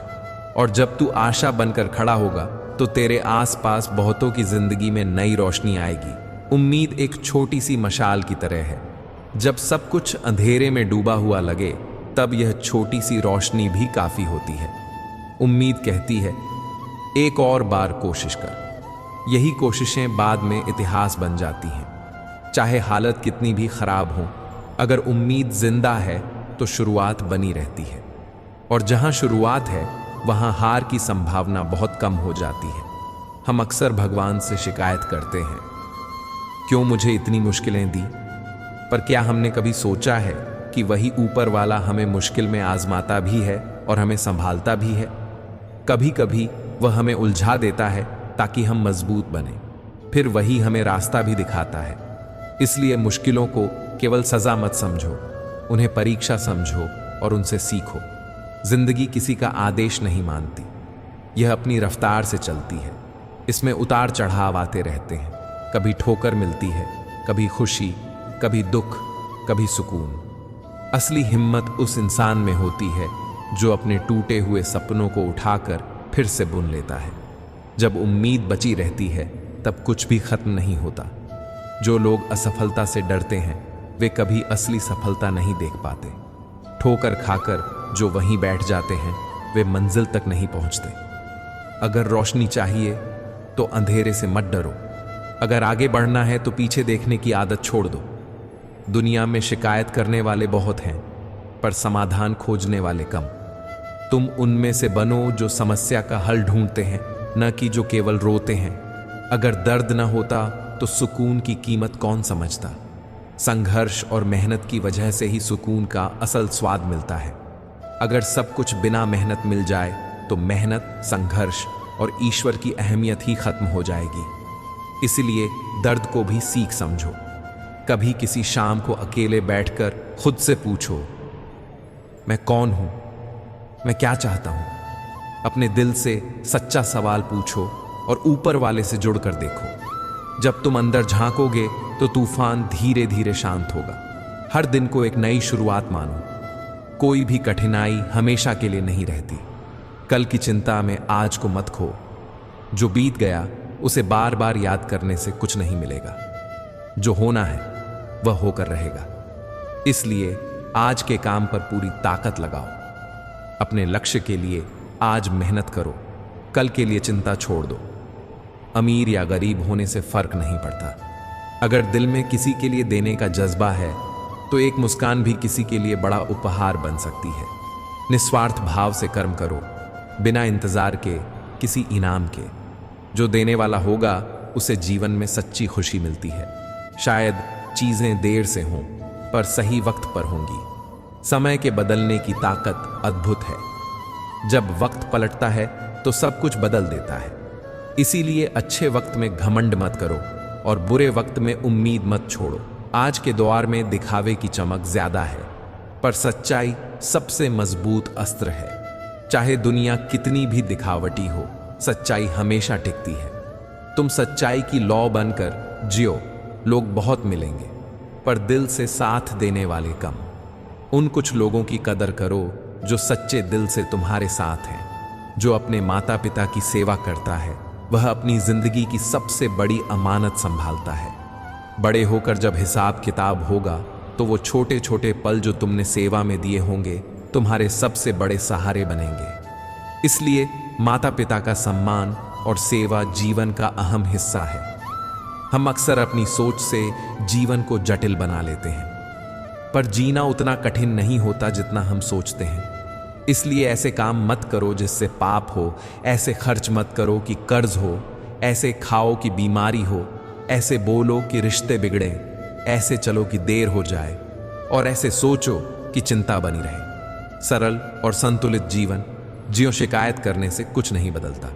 Speaker 1: और जब तू आशा बनकर खड़ा होगा तो तेरे आसपास बहुतों की जिंदगी में नई रोशनी आएगी। उम्मीद एक छोटी सी मशाल की तरह है। जब सब कुछ अंधेरे में डूबा हुआ लगे, तब यह छोटी सी रोशनी भी काफी होती है। उम्मीद कहती है, एक और बार कोशिश कर। यही कोशिशें बाद में इतिहास बन जाती हैं। चाहे हालत कितनी भी खराब हो, अगर उम्मीद जिंदा है तो शुरुआत बनी रहती है। और जहां शुरुआत है वहां हार की संभावना बहुत कम हो जाती है। हम अक्सर भगवान से शिकायत करते हैं, क्यों मुझे इतनी मुश्किलें दी? पर क्या हमने कभी सोचा है कि वही ऊपर वाला हमें मुश्किल में आजमाता भी है और हमें संभालता भी है? कभी कभी वह हमें उलझा देता है ताकि हम मजबूत बने। फिर वही हमें रास्ता भी दिखाता है। इसलिए मुश्किलों को केवल सजा मत समझो, उन्हें परीक्षा समझो और उनसे सीखो। जिंदगी किसी का आदेश नहीं मानती, यह अपनी रफ्तार से चलती है। इसमें उतार चढ़ाव आते रहते हैं, कभी ठोकर मिलती है, कभी खुशी, कभी दुख, कभी सुकून। असली हिम्मत उस इंसान में होती है जो अपने टूटे हुए सपनों को उठाकर फिर से बुन लेता है। जब उम्मीद बची रहती है तब कुछ भी खत्म नहीं होता। जो लोग असफलता से डरते हैं वे कभी असली सफलता नहीं देख पाते। ठोकर खाकर जो वहीं बैठ जाते हैं वे मंजिल तक नहीं पहुंचते। अगर रोशनी चाहिए तो अंधेरे से मत डरो। अगर आगे बढ़ना है तो पीछे देखने की आदत छोड़ दो। दुनिया में शिकायत करने वाले बहुत हैं, पर समाधान खोजने वाले कम। तुम उनमें से बनो जो समस्या का हल ढूंढते हैं, न कि जो केवल रोते हैं। अगर दर्द न होता तो सुकून की कीमत कौन समझता। संघर्ष और मेहनत की वजह से ही सुकून का असल स्वाद मिलता है। अगर सब कुछ बिना मेहनत मिल जाए तो मेहनत, संघर्ष और ईश्वर की अहमियत ही खत्म हो जाएगी। इसलिए दर्द को भी सीख समझो। कभी किसी शाम को अकेले बैठकर खुद से पूछो, मैं कौन हूं, मैं क्या चाहता हूं। अपने दिल से सच्चा सवाल पूछो और ऊपर वाले से जुड़कर देखो। जब तुम अंदर झांकोगे तो तूफान धीरे धीरे शांत होगा। हर दिन को एक नई शुरुआत मानो। कोई भी कठिनाई हमेशा के लिए नहीं रहती। कल की चिंता में आज को मत खो। जो बीत गया उसे बार बार याद करने से कुछ नहीं मिलेगा। जो होना है वह होकर रहेगा। इसलिए आज के काम पर पूरी ताकत लगाओ। अपने लक्ष्य के लिए आज मेहनत करो, कल के लिए चिंता छोड़ दो। अमीर या गरीब होने से फर्क नहीं पड़ता। अगर दिल में किसी के लिए देने का जज्बा है तो एक मुस्कान भी किसी के लिए बड़ा उपहार बन सकती है। निस्वार्थ भाव से कर्म करो, बिना इंतजार के, किसी इनाम के। जो देने वाला होगा उसे जीवन में सच्ची खुशी मिलती है। शायद चीजें देर से हों पर सही वक्त पर होंगी। समय के बदलने की ताकत अद्भुत है। जब वक्त पलटता है तो सब कुछ बदल देता है। इसीलिए अच्छे वक्त में घमंड मत करो और बुरे वक्त में उम्मीद मत छोड़ो। आज के दौर में दिखावे की चमक ज्यादा है, पर सच्चाई सबसे मजबूत अस्त्र है। चाहे दुनिया कितनी भी दिखावटी हो, सच्चाई हमेशा टिकती है। तुम सच्चाई की लौ बनकर जियो। लोग बहुत मिलेंगे पर दिल से साथ देने वाले कम। उन कुछ लोगों की कदर करो जो सच्चे दिल से तुम्हारे साथ हैं। जो अपने माता पिता की सेवा करता है वह अपनी जिंदगी की सबसे बड़ी अमानत संभालता है। बड़े होकर जब हिसाब किताब होगा तो वो छोटे छोटे पल जो तुमने सेवा में दिए होंगे तुम्हारे सबसे बड़े सहारे बनेंगे। इसलिए माता पिता का सम्मान और सेवा जीवन का अहम हिस्सा है। हम अक्सर अपनी सोच से जीवन को जटिल बना लेते हैं, पर जीना उतना कठिन नहीं होता जितना हम सोचते हैं। इसलिए ऐसे काम मत करो जिससे पाप हो, ऐसे खर्च मत करो कि कर्ज हो, ऐसे खाओ कि बीमारी हो, ऐसे बोलो कि रिश्ते बिगड़े, ऐसे चलो कि देर हो जाए और ऐसे सोचो कि चिंता बनी रहे। सरल और संतुलित जीवन जियो। शिकायत करने से कुछ नहीं बदलता।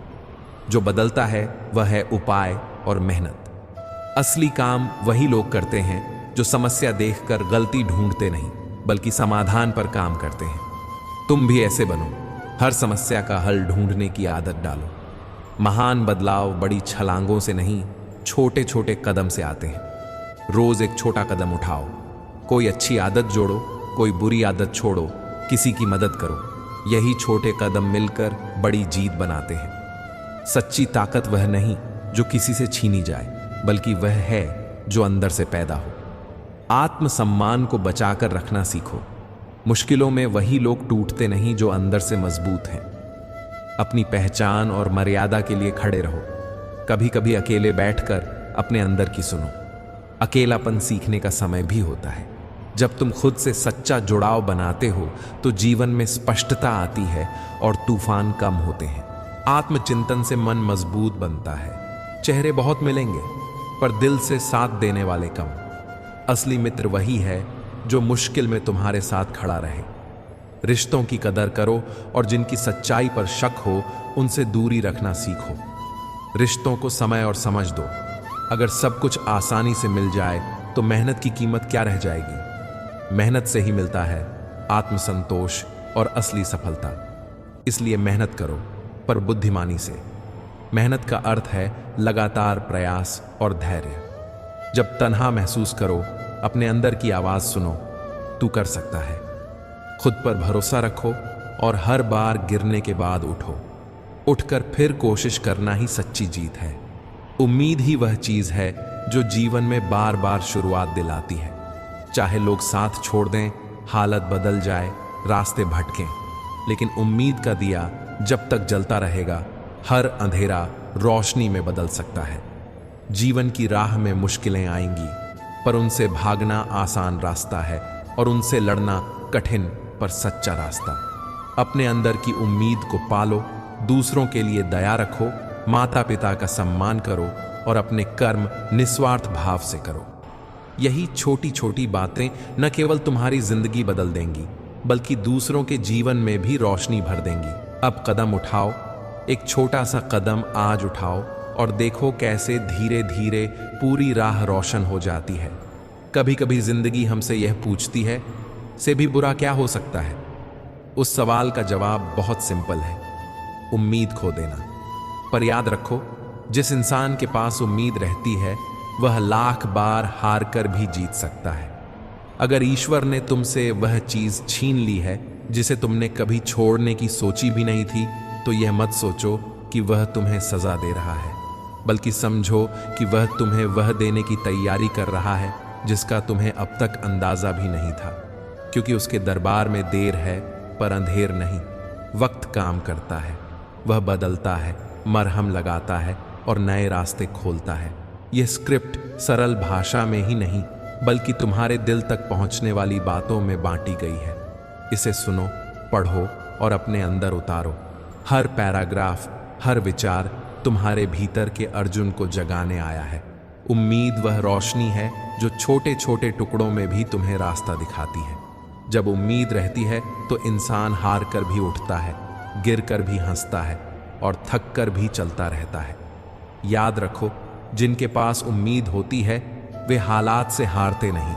Speaker 1: जो बदलता है वह है उपाय और मेहनत। असली काम वही लोग करते हैं जो समस्या देखकर गलती ढूंढते नहीं बल्कि समाधान पर काम करते हैं। तुम भी ऐसे बनो। हर समस्या का हल ढूंढने की आदत डालो। महान बदलाव बड़ी छलांगों से नहीं, छोटे छोटे कदम से आते हैं। रोज एक छोटा कदम उठाओ। कोई अच्छी आदत जोड़ो, कोई बुरी आदत छोड़ो, किसी की मदद करो। यही छोटे कदम मिलकर बड़ी जीत बनाते हैं। सच्ची ताकत वह नहीं जो किसी से छीनी जाए, बल्कि वह है जो अंदर से पैदा हो। आत्मसम्मान को बचाकर रखना सीखो। मुश्किलों में वही लोग टूटते नहीं जो अंदर से मजबूत हैं। अपनी पहचान और मर्यादा के लिए खड़े रहो। कभी कभी अकेले बैठकर अपने अंदर की सुनो। अकेलापन सीखने का समय भी होता है। जब तुम खुद से सच्चा जुड़ाव बनाते हो तो जीवन में स्पष्टता आती है और तूफान कम होते हैं। आत्मचिंतन से मन मजबूत बनता है। चेहरे बहुत मिलेंगे पर दिल से साथ देने वाले कम। असली मित्र वही है जो मुश्किल में तुम्हारे साथ खड़ा रहे। रिश्तों की कदर करो और जिनकी सच्चाई पर शक हो उनसे दूरी रखना सीखो। रिश्तों को समय और समझ दो। अगर सब कुछ आसानी से मिल जाए तो मेहनत की कीमत क्या रह जाएगी। मेहनत से ही मिलता है आत्मसंतोष और असली सफलता। इसलिए मेहनत करो, पर बुद्धिमानी से। मेहनत का अर्थ है लगातार प्रयास और धैर्य। जब तन्हा महसूस करो, अपने अंदर की आवाज सुनो, तू कर सकता है। खुद पर भरोसा रखो और हर बार गिरने के बाद उठो। उठकर फिर कोशिश करना ही सच्ची जीत है। उम्मीद ही वह चीज है जो जीवन में बार बार शुरुआत दिलाती है। चाहे लोग साथ छोड़ दें, हालत बदल जाए, रास्ते भटकें, लेकिन उम्मीद का दिया जब तक जलता रहेगा, हर अंधेरा रोशनी में बदल सकता है। जीवन की राह में मुश्किलें आएंगी, पर उनसे भागना आसान रास्ता है और उनसे लड़ना कठिन पर सच्चा रास्ता। अपने अंदर की उम्मीद को पालो, दूसरों के लिए दया रखो, माता पिता का सम्मान करो और अपने कर्म निस्वार्थ भाव से करो। यही छोटी छोटी बातें न केवल तुम्हारी जिंदगी बदल देंगी, बल्कि दूसरों के जीवन में भी रोशनी भर देंगी। अब कदम उठाओ, एक छोटा सा कदम आज उठाओ और देखो कैसे धीरे धीरे पूरी राह रोशन हो जाती है। कभी कभी जिंदगी हमसे यह पूछती है, से भी बुरा क्या हो सकता है? उस सवाल का जवाब बहुत सिंपल है, उम्मीद खो देना। पर याद रखो, जिस इंसान के पास उम्मीद रहती है वह लाख बार हार कर भी जीत सकता है। अगर ईश्वर ने तुमसे वह चीज छीन ली है जिसे तुमने कभी छोड़ने की सोची भी नहीं थी, तो यह मत सोचो कि वह तुम्हें सजा दे रहा है, बल्कि समझो कि वह तुम्हें वह देने की तैयारी कर रहा है जिसका तुम्हें अब तक अंदाजा भी नहीं था। क्योंकि उसके दरबार में देर है पर अंधेर नहीं। वक्त काम करता है, वह बदलता है, मरहम लगाता है और नए रास्ते खोलता है। यह स्क्रिप्ट सरल भाषा में ही नहीं, बल्कि तुम्हारे दिल तक पहुंचने वाली बातों में बांटी गई है। इसे सुनो, पढ़ो और अपने अंदर उतारो। हर पैराग्राफ, हर विचार तुम्हारे भीतर के अर्जुन को जगाने आया है। उम्मीद वह रोशनी है जो छोटे छोटे टुकड़ों में भी तुम्हें रास्ता दिखाती है। जब उम्मीद रहती है तो इंसान हार कर भी उठता है, गिर कर भी हंसता है और थक कर भी चलता रहता है। याद रखो, जिनके पास उम्मीद होती है वे हालात से हारते नहीं,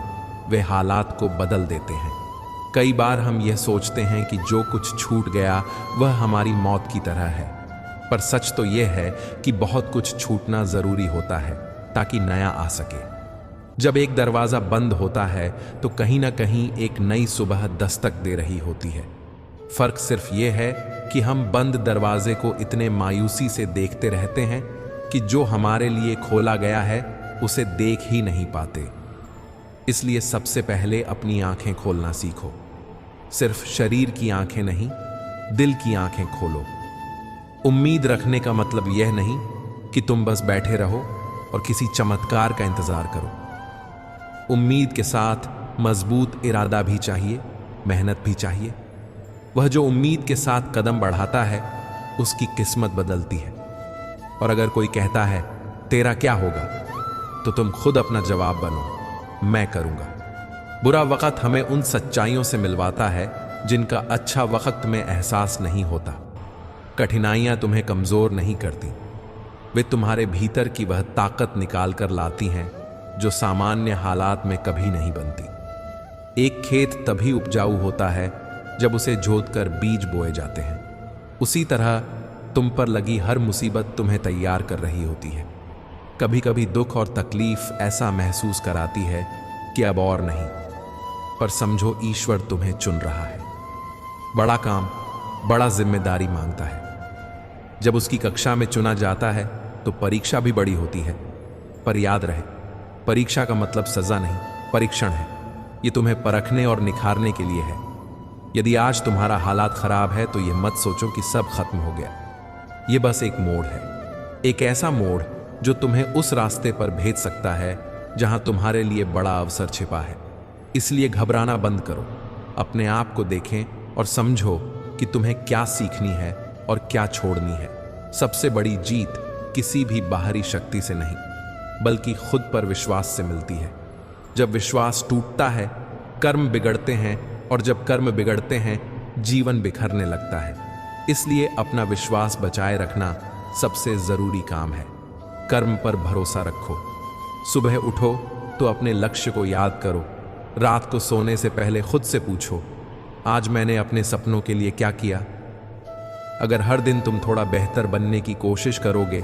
Speaker 1: वे हालात को बदल देते हैं। कई बार हम यह सोचते हैं कि जो कुछ छूट गया वह हमारी मौत की तरह है, पर सच तो यह है कि बहुत कुछ छूटना जरूरी होता है ताकि नया आ सके। जब एक दरवाजा बंद होता है तो कहीं ना कहीं एक नई सुबह दस्तक दे रही होती है। फर्क सिर्फ यह है कि हम बंद दरवाजे को इतने मायूसी से देखते रहते हैं कि जो हमारे लिए खोला गया है उसे देख ही नहीं पाते। इसलिए सबसे पहले अपनी आंखें खोलना सीखो। सिर्फ शरीर की आंखें नहीं, दिल की आंखें खोलो। उम्मीद रखने का मतलब यह नहीं कि तुम बस बैठे रहो और किसी चमत्कार का इंतजार करो। उम्मीद के साथ मजबूत इरादा भी चाहिए, मेहनत भी चाहिए। वह जो उम्मीद के साथ कदम बढ़ाता है उसकी किस्मत बदलती है। और अगर कोई कहता है तेरा क्या होगा, तो तुम खुद अपना जवाब बनो, मैं करूंगा। बुरा वक्त हमें उन सच्चाइयों से मिलवाता है जिनका अच्छा वक्त में एहसास नहीं होता। कठिनाइयां तुम्हें कमजोर नहीं करती, वे तुम्हारे भीतर की वह ताकत निकाल कर लाती हैं जो सामान्य हालात में कभी नहीं बनती। एक खेत तभी उपजाऊ होता है जब उसे जोतकर बीज बोए जाते हैं। उसी तरह तुम पर लगी हर मुसीबत तुम्हें तैयार कर रही होती है। कभी कभी दुख और तकलीफ ऐसा महसूस कराती है कि अब और नहीं, पर समझो ईश्वर तुम्हें चुन रहा है। बड़ा काम बड़ा जिम्मेदारी मांगता है। जब उसकी कक्षा में चुना जाता है तो परीक्षा भी बड़ी होती है। पर याद रहे, परीक्षा का मतलब सजा नहीं, परीक्षण है। ये तुम्हें परखने और निखारने के लिए है। यदि आज तुम्हारा हालात खराब है तो यह मत सोचो कि सब खत्म हो गया। यह बस एक मोड़ है, एक ऐसा मोड़ जो तुम्हें उस रास्ते पर भेज सकता है जहां तुम्हारे लिए बड़ा अवसर छिपा है। इसलिए घबराना बंद करो, अपने आप को देखें और समझो कि तुम्हें क्या सीखनी है और क्या छोड़नी है। सबसे बड़ी जीत किसी भी बाहरी शक्ति से नहीं, बल्कि खुद पर विश्वास से मिलती है। जब विश्वास टूटता है, कर्म बिगड़ते हैं, और जब कर्म बिगड़ते हैं, जीवन बिखरने लगता है। इसलिए अपना विश्वास बचाए रखना सबसे जरूरी काम है। कर्म पर भरोसा रखो। सुबह उठो तो अपने लक्ष्य को याद करो। रात को सोने से पहले खुद से पूछो, आज मैंने अपने सपनों के लिए क्या किया। अगर हर दिन तुम थोड़ा बेहतर बनने की कोशिश करोगे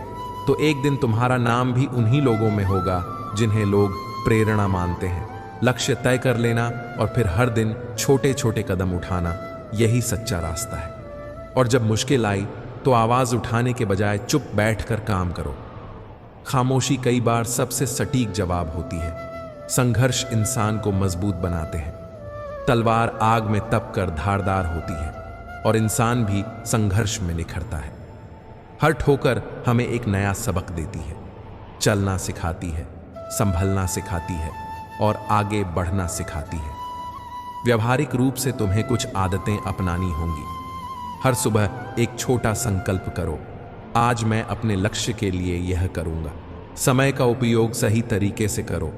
Speaker 1: तो एक दिन तुम्हारा नाम भी उन्हीं लोगों में होगा जिन्हें लोग प्रेरणा मानते हैं। लक्ष्य तय कर लेना और फिर हर दिन छोटे छोटे कदम उठाना, यही सच्चा रास्ता है। और जब मुश्किल आई तो आवाज उठाने के बजाय चुप बैठकर काम करो। खामोशी कई बार सबसे सटीक जवाब होती है। संघर्ष इंसान को मजबूत बनाते हैं। तलवार आग में तप कर धारदार होती है और इंसान भी संघर्ष में निखरता है। हर ठोकर हमें एक नया सबक देती है, चलना सिखाती है, संभलना सिखाती है और आगे बढ़ना सिखाती है। व्यवहारिक रूप से तुम्हें कुछ आदतें अपनानी होंगी। हर सुबह एक छोटा संकल्प करो, आज मैं अपने लक्ष्य के लिए यह करूंगा। समय का उपयोग सही तरीके से करो।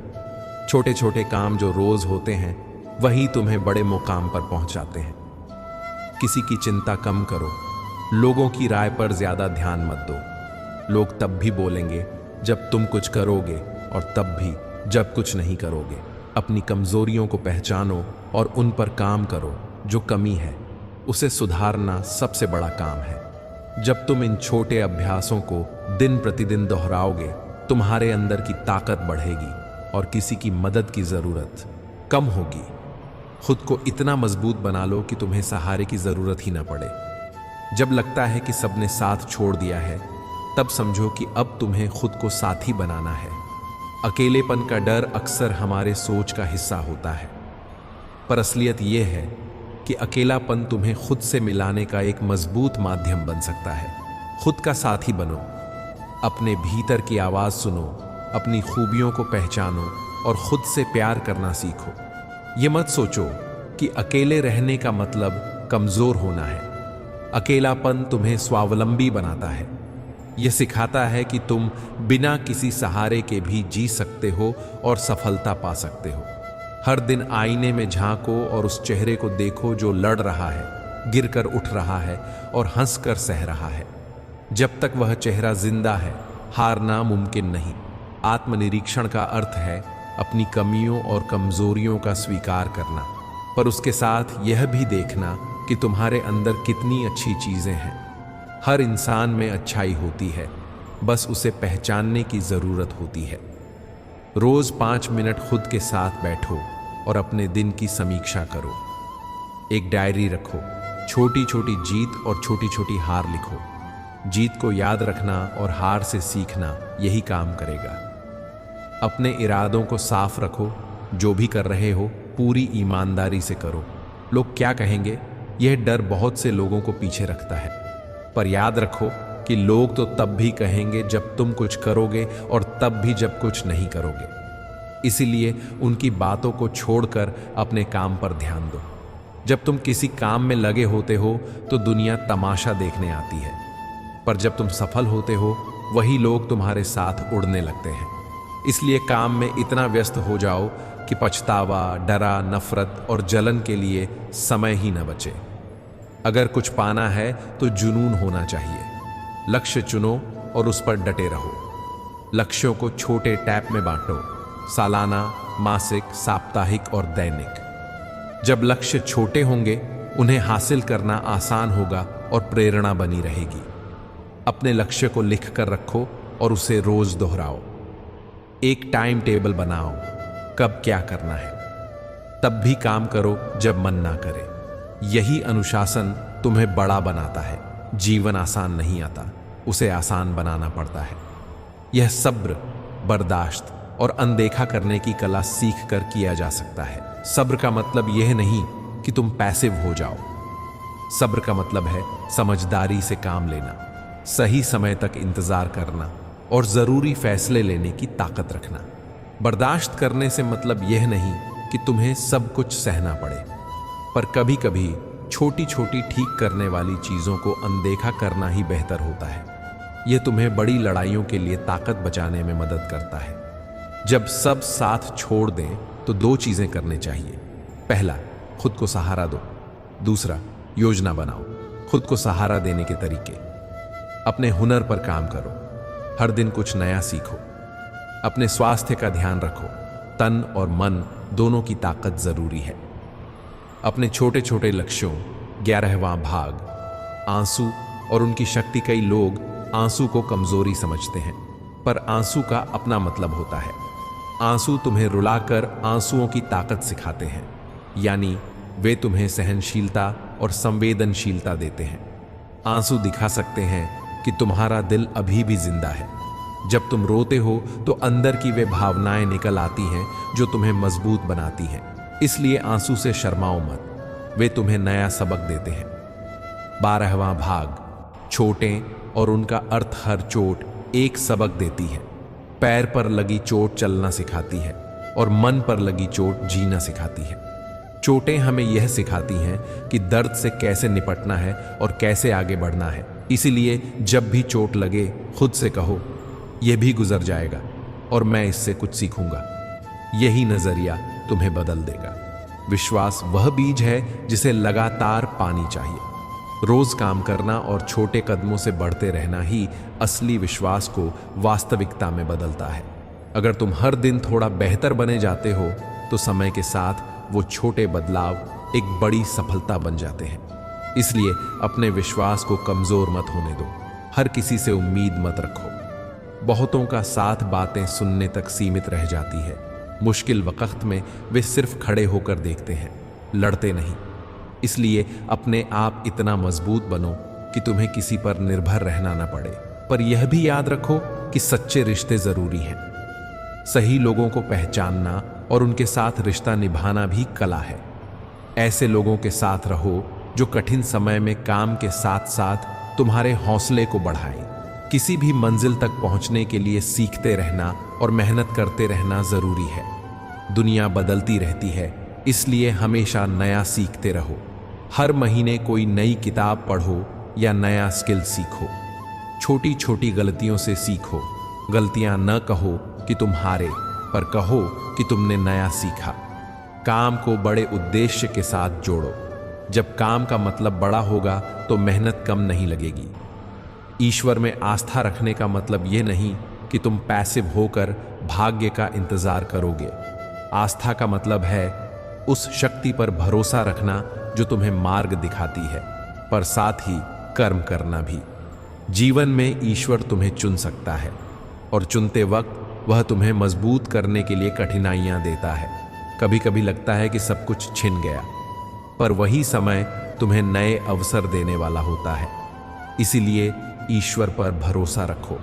Speaker 1: छोटे छोटे काम जो रोज होते हैं वही तुम्हें बड़े मुकाम पर पहुंचाते हैं। किसी की चिंता कम करो। लोगों की राय पर ज्यादा ध्यान मत दो। लोग तब भी बोलेंगे जब तुम कुछ करोगे और तब भी जब कुछ नहीं करोगे। अपनी कमजोरियों को पहचानो और उन पर काम करो। जो कमी है उसे सुधारना सबसे बड़ा काम है। जब तुम इन छोटे अभ्यासों को दिन प्रतिदिन दोहराओगे, तुम्हारे अंदर की ताकत बढ़ेगी और किसी की मदद की जरूरत कम होगी। खुद को इतना मजबूत बना लो कि तुम्हें सहारे की जरूरत ही ना पड़े। जब लगता है कि सबने साथ छोड़ दिया है, तब समझो कि अब तुम्हें खुद को साथी बनाना है। अकेलेपन का डर अक्सर हमारे सोच का हिस्सा होता है, पर असलियत यह है कि अकेलापन तुम्हें खुद से मिलाने का एक मजबूत माध्यम बन सकता है। खुद का साथी बनो। अपने भीतर की आवाज सुनो, अपनी खूबियों को पहचानो और खुद से प्यार करना सीखो। ये मत सोचो कि अकेले रहने का मतलब कमजोर होना है। अकेलापन तुम्हें स्वावलंबी बनाता है। यह सिखाता है कि तुम बिना किसी सहारे के भी जी सकते हो और सफलता पा सकते हो। हर दिन आईने में झांको और उस चेहरे को देखो जो लड़ रहा है, गिरकर उठ रहा है और हंसकर सह रहा है। जब तक वह चेहरा जिंदा है, हारना मुमकिन नहीं। आत्मनिरीक्षण का अर्थ है अपनी कमियों और कमजोरियों का स्वीकार करना, पर उसके साथ यह भी देखना कि तुम्हारे अंदर कितनी अच्छी चीजें हैं। हर इंसान में अच्छाई होती है, बस उसे पहचानने की जरूरत होती है। रोज 5 मिनट खुद के साथ बैठो और अपने दिन की समीक्षा करो। एक डायरी रखो। छोटी छोटी जीत और छोटी छोटी हार लिखो। जीत को याद रखना और हार से सीखना यही काम करेगा। अपने इरादों को साफ रखो। जो भी कर रहे हो पूरी ईमानदारी से करो। लोग क्या कहेंगे, यह डर बहुत से लोगों को पीछे रखता है, पर याद रखो कि लोग तो तब भी कहेंगे जब तुम कुछ करोगे और तब भी जब कुछ नहीं करोगे। इसीलिए उनकी बातों को छोड़कर अपने काम पर ध्यान दो। जब तुम किसी काम में लगे होते हो तो दुनिया तमाशा देखने आती है, पर जब तुम सफल होते हो वही लोग तुम्हारे साथ उड़ने लगते हैं। इसलिए काम में इतना व्यस्त हो जाओ कि पछतावा, डरा, नफरत और जलन के लिए समय ही न बचे। अगर कुछ पाना है तो जुनून होना चाहिए। लक्ष्य चुनो और उस पर डटे रहो। लक्ष्यों को छोटे टैप में बांटो, सालाना, मासिक, साप्ताहिक और दैनिक। जब लक्ष्य छोटे होंगे उन्हें हासिल करना आसान होगा और प्रेरणा बनी रहेगी। अपने लक्ष्य को लिख कर रखो और उसे रोज दोहराओ। एक टाइम टेबल बनाओ, कब क्या करना है। तब भी काम करो जब मन ना करे। यही अनुशासन तुम्हें बड़ा बनाता है। जीवन आसान नहीं आता, उसे आसान बनाना पड़ता है। यह सब्र, बर्दाश्त और अनदेखा करने की कला सीख कर किया जा सकता है। सब्र का मतलब यह नहीं कि तुम पैसिव हो जाओ। सब्र का मतलब है समझदारी से काम लेना, सही समय तक इंतजार करना और जरूरी फैसले लेने की ताकत रखना। बर्दाश्त करने से मतलब यह नहीं कि तुम्हें सब कुछ सहना पड़े, पर कभी कभी छोटी छोटी ठीक करने वाली चीजों को अनदेखा करना ही बेहतर होता है। यह तुम्हें बड़ी लड़ाइयों के लिए ताकत बचाने में मदद करता है। जब सब साथ छोड़ दें तो 2 चीजें करने चाहिए। पहला, खुद को सहारा दो। दूसरा, योजना बनाओ खुद को सहारा देने के तरीके। अपने हुनर पर काम करो, हर दिन कुछ नया सीखो। अपने स्वास्थ्य का ध्यान रखो, तन और मन दोनों की ताकत जरूरी है। अपने छोटे छोटे लक्ष्यों 11वां भाग, आंसू और उनकी शक्ति। कई लोग आंसू को कमजोरी समझते हैं, पर आंसू का अपना मतलब होता है। आंसू तुम्हें रुलाकर आंसुओं की ताकत सिखाते हैं, यानी वे तुम्हें सहनशीलता और संवेदनशीलता देते हैं। आंसू दिखा सकते हैं कि तुम्हारा दिल अभी भी जिंदा है। जब तुम रोते हो तो अंदर की वे भावनाएं निकल आती हैं जो तुम्हें मजबूत बनाती हैं। इसलिए आंसू से शर्माओ मत, वे तुम्हें नया सबक देते हैं। 12वां भाग, चोटें और उनका अर्थ। हर चोट एक सबक देती है। पैर पर लगी चोट चलना सिखाती है और मन पर लगी चोट जीना सिखाती है। चोटें हमें यह सिखाती हैं कि दर्द से कैसे निपटना है और कैसे आगे बढ़ना है। इसीलिए जब भी चोट लगे खुद से कहो, यह भी गुजर जाएगा और मैं इससे कुछ सीखूंगा। यही नजरिया तुम्हें बदल देगा। विश्वास वह बीज है जिसे लगातार पानी चाहिए। रोज काम करना और छोटे कदमों से बढ़ते रहना ही असली विश्वास को वास्तविकता में बदलता है। अगर तुम हर दिन थोड़ा बेहतर बने जाते हो तो समय के साथ वो छोटे बदलाव एक बड़ी सफलता बन जाते हैं। इसलिए अपने विश्वास को कमजोर मत होने दो। हर किसी से उम्मीद मत रखो। बहुतों का साथ बातें सुनने तक सीमित रह जाती है। मुश्किल वक्त में वे सिर्फ खड़े होकर देखते हैं, लड़ते नहीं। इसलिए अपने आप इतना मजबूत बनो कि तुम्हें किसी पर निर्भर रहना न पड़े। पर यह भी याद रखो कि सच्चे रिश्ते जरूरी हैं। सही लोगों को पहचानना और उनके साथ रिश्ता निभाना भी कला है। ऐसे लोगों के साथ रहो जो कठिन समय में काम के साथ साथ तुम्हारे हौसले को बढ़ाएं। किसी भी मंजिल तक पहुंचने के लिए सीखते रहना और मेहनत करते रहना जरूरी है। दुनिया बदलती रहती है, इसलिए हमेशा नया सीखते रहो। हर महीने कोई नई किताब पढ़ो या नया स्किल सीखो। छोटी छोटी गलतियों से सीखो। गलतियां न कहो कि तुम हारे, पर कहो कि तुमने नया सीखा। काम को बड़े उद्देश्य के साथ जोड़ो। जब काम का मतलब बड़ा होगा तो मेहनत कम नहीं लगेगी। ईश्वर में आस्था रखने का मतलब यह नहीं कि तुम पैसिव होकर भाग्य का इंतजार करोगे। आस्था का मतलब है उस शक्ति पर भरोसा रखना जो तुम्हें मार्ग दिखाती है, पर साथ ही कर्म करना भी। जीवन में ईश्वर तुम्हें चुन सकता है और चुनते वक्त वह तुम्हें मजबूत करने के लिए कठिनाइयां देता है। कभी कभी लगता है कि सब कुछ छिन गया, पर वही समय तुम्हें नए अवसर देने वाला होता है। इसीलिए ईश्वर पर भरोसा रखो,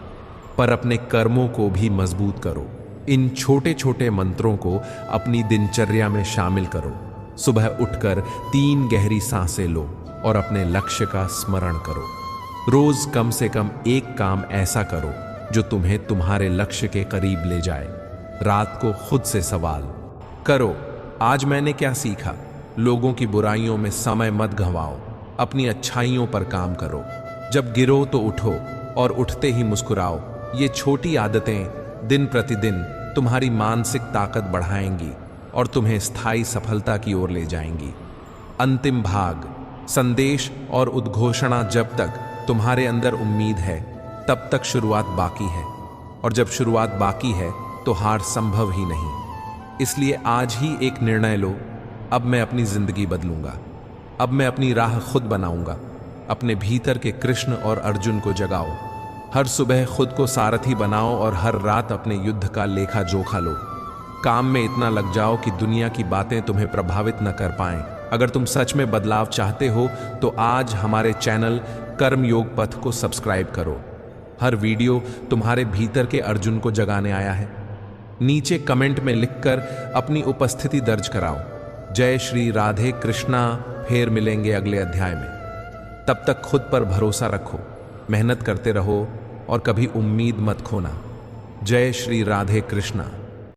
Speaker 1: पर अपने कर्मों को भी मजबूत करो। इन छोटे छोटे मंत्रों को अपनी दिनचर्या में शामिल करो। सुबह उठकर 3 गहरी सांसें लो और अपने लक्ष्य का स्मरण करो। रोज कम से कम एक काम ऐसा करो जो तुम्हें तुम्हारे लक्ष्य के करीब ले जाए। रात को खुद से सवाल करो, आज मैंने क्या सीखा। लोगों की बुराइयों में समय मत गंवाओ, अपनी अच्छाइयों पर काम करो। जब गिरो तो उठो और उठते ही मुस्कुराओ। ये छोटी आदतें दिन प्रतिदिन तुम्हारी मानसिक ताकत बढ़ाएंगी और तुम्हें स्थायी सफलता की ओर ले जाएंगी। अंतिम भाग, संदेश और उद्घोषणा। जब तक तुम्हारे अंदर उम्मीद है तब तक शुरुआत बाकी है, और जब शुरुआत बाकी है तो हार संभव ही नहीं। इसलिए आज ही एक निर्णय लो, अब मैं अपनी जिंदगी बदलूंगा। अब मैं अपनी राह खुद बनाऊंगा। अपने भीतर के कृष्ण और अर्जुन को जगाओ। हर सुबह खुद को सारथी बनाओ और हर रात अपने युद्ध का लेखा जोखा लो। काम में इतना लग जाओ कि दुनिया की बातें तुम्हें प्रभावित न कर पाएं। अगर तुम सच में बदलाव चाहते हो तो आज हमारे चैनल कर्म योग पथ को सब्सक्राइब करो। हर वीडियो तुम्हारे भीतर के अर्जुन को जगाने आया है। नीचे कमेंट में लिखकर अपनी उपस्थिति दर्ज कराओ। जय श्री राधे कृष्णा। फिर मिलेंगे अगले अध्याय में। तब तक खुद पर भरोसा रखो, मेहनत करते रहो और कभी उम्मीद मत खोना। जय श्री राधे कृष्णा।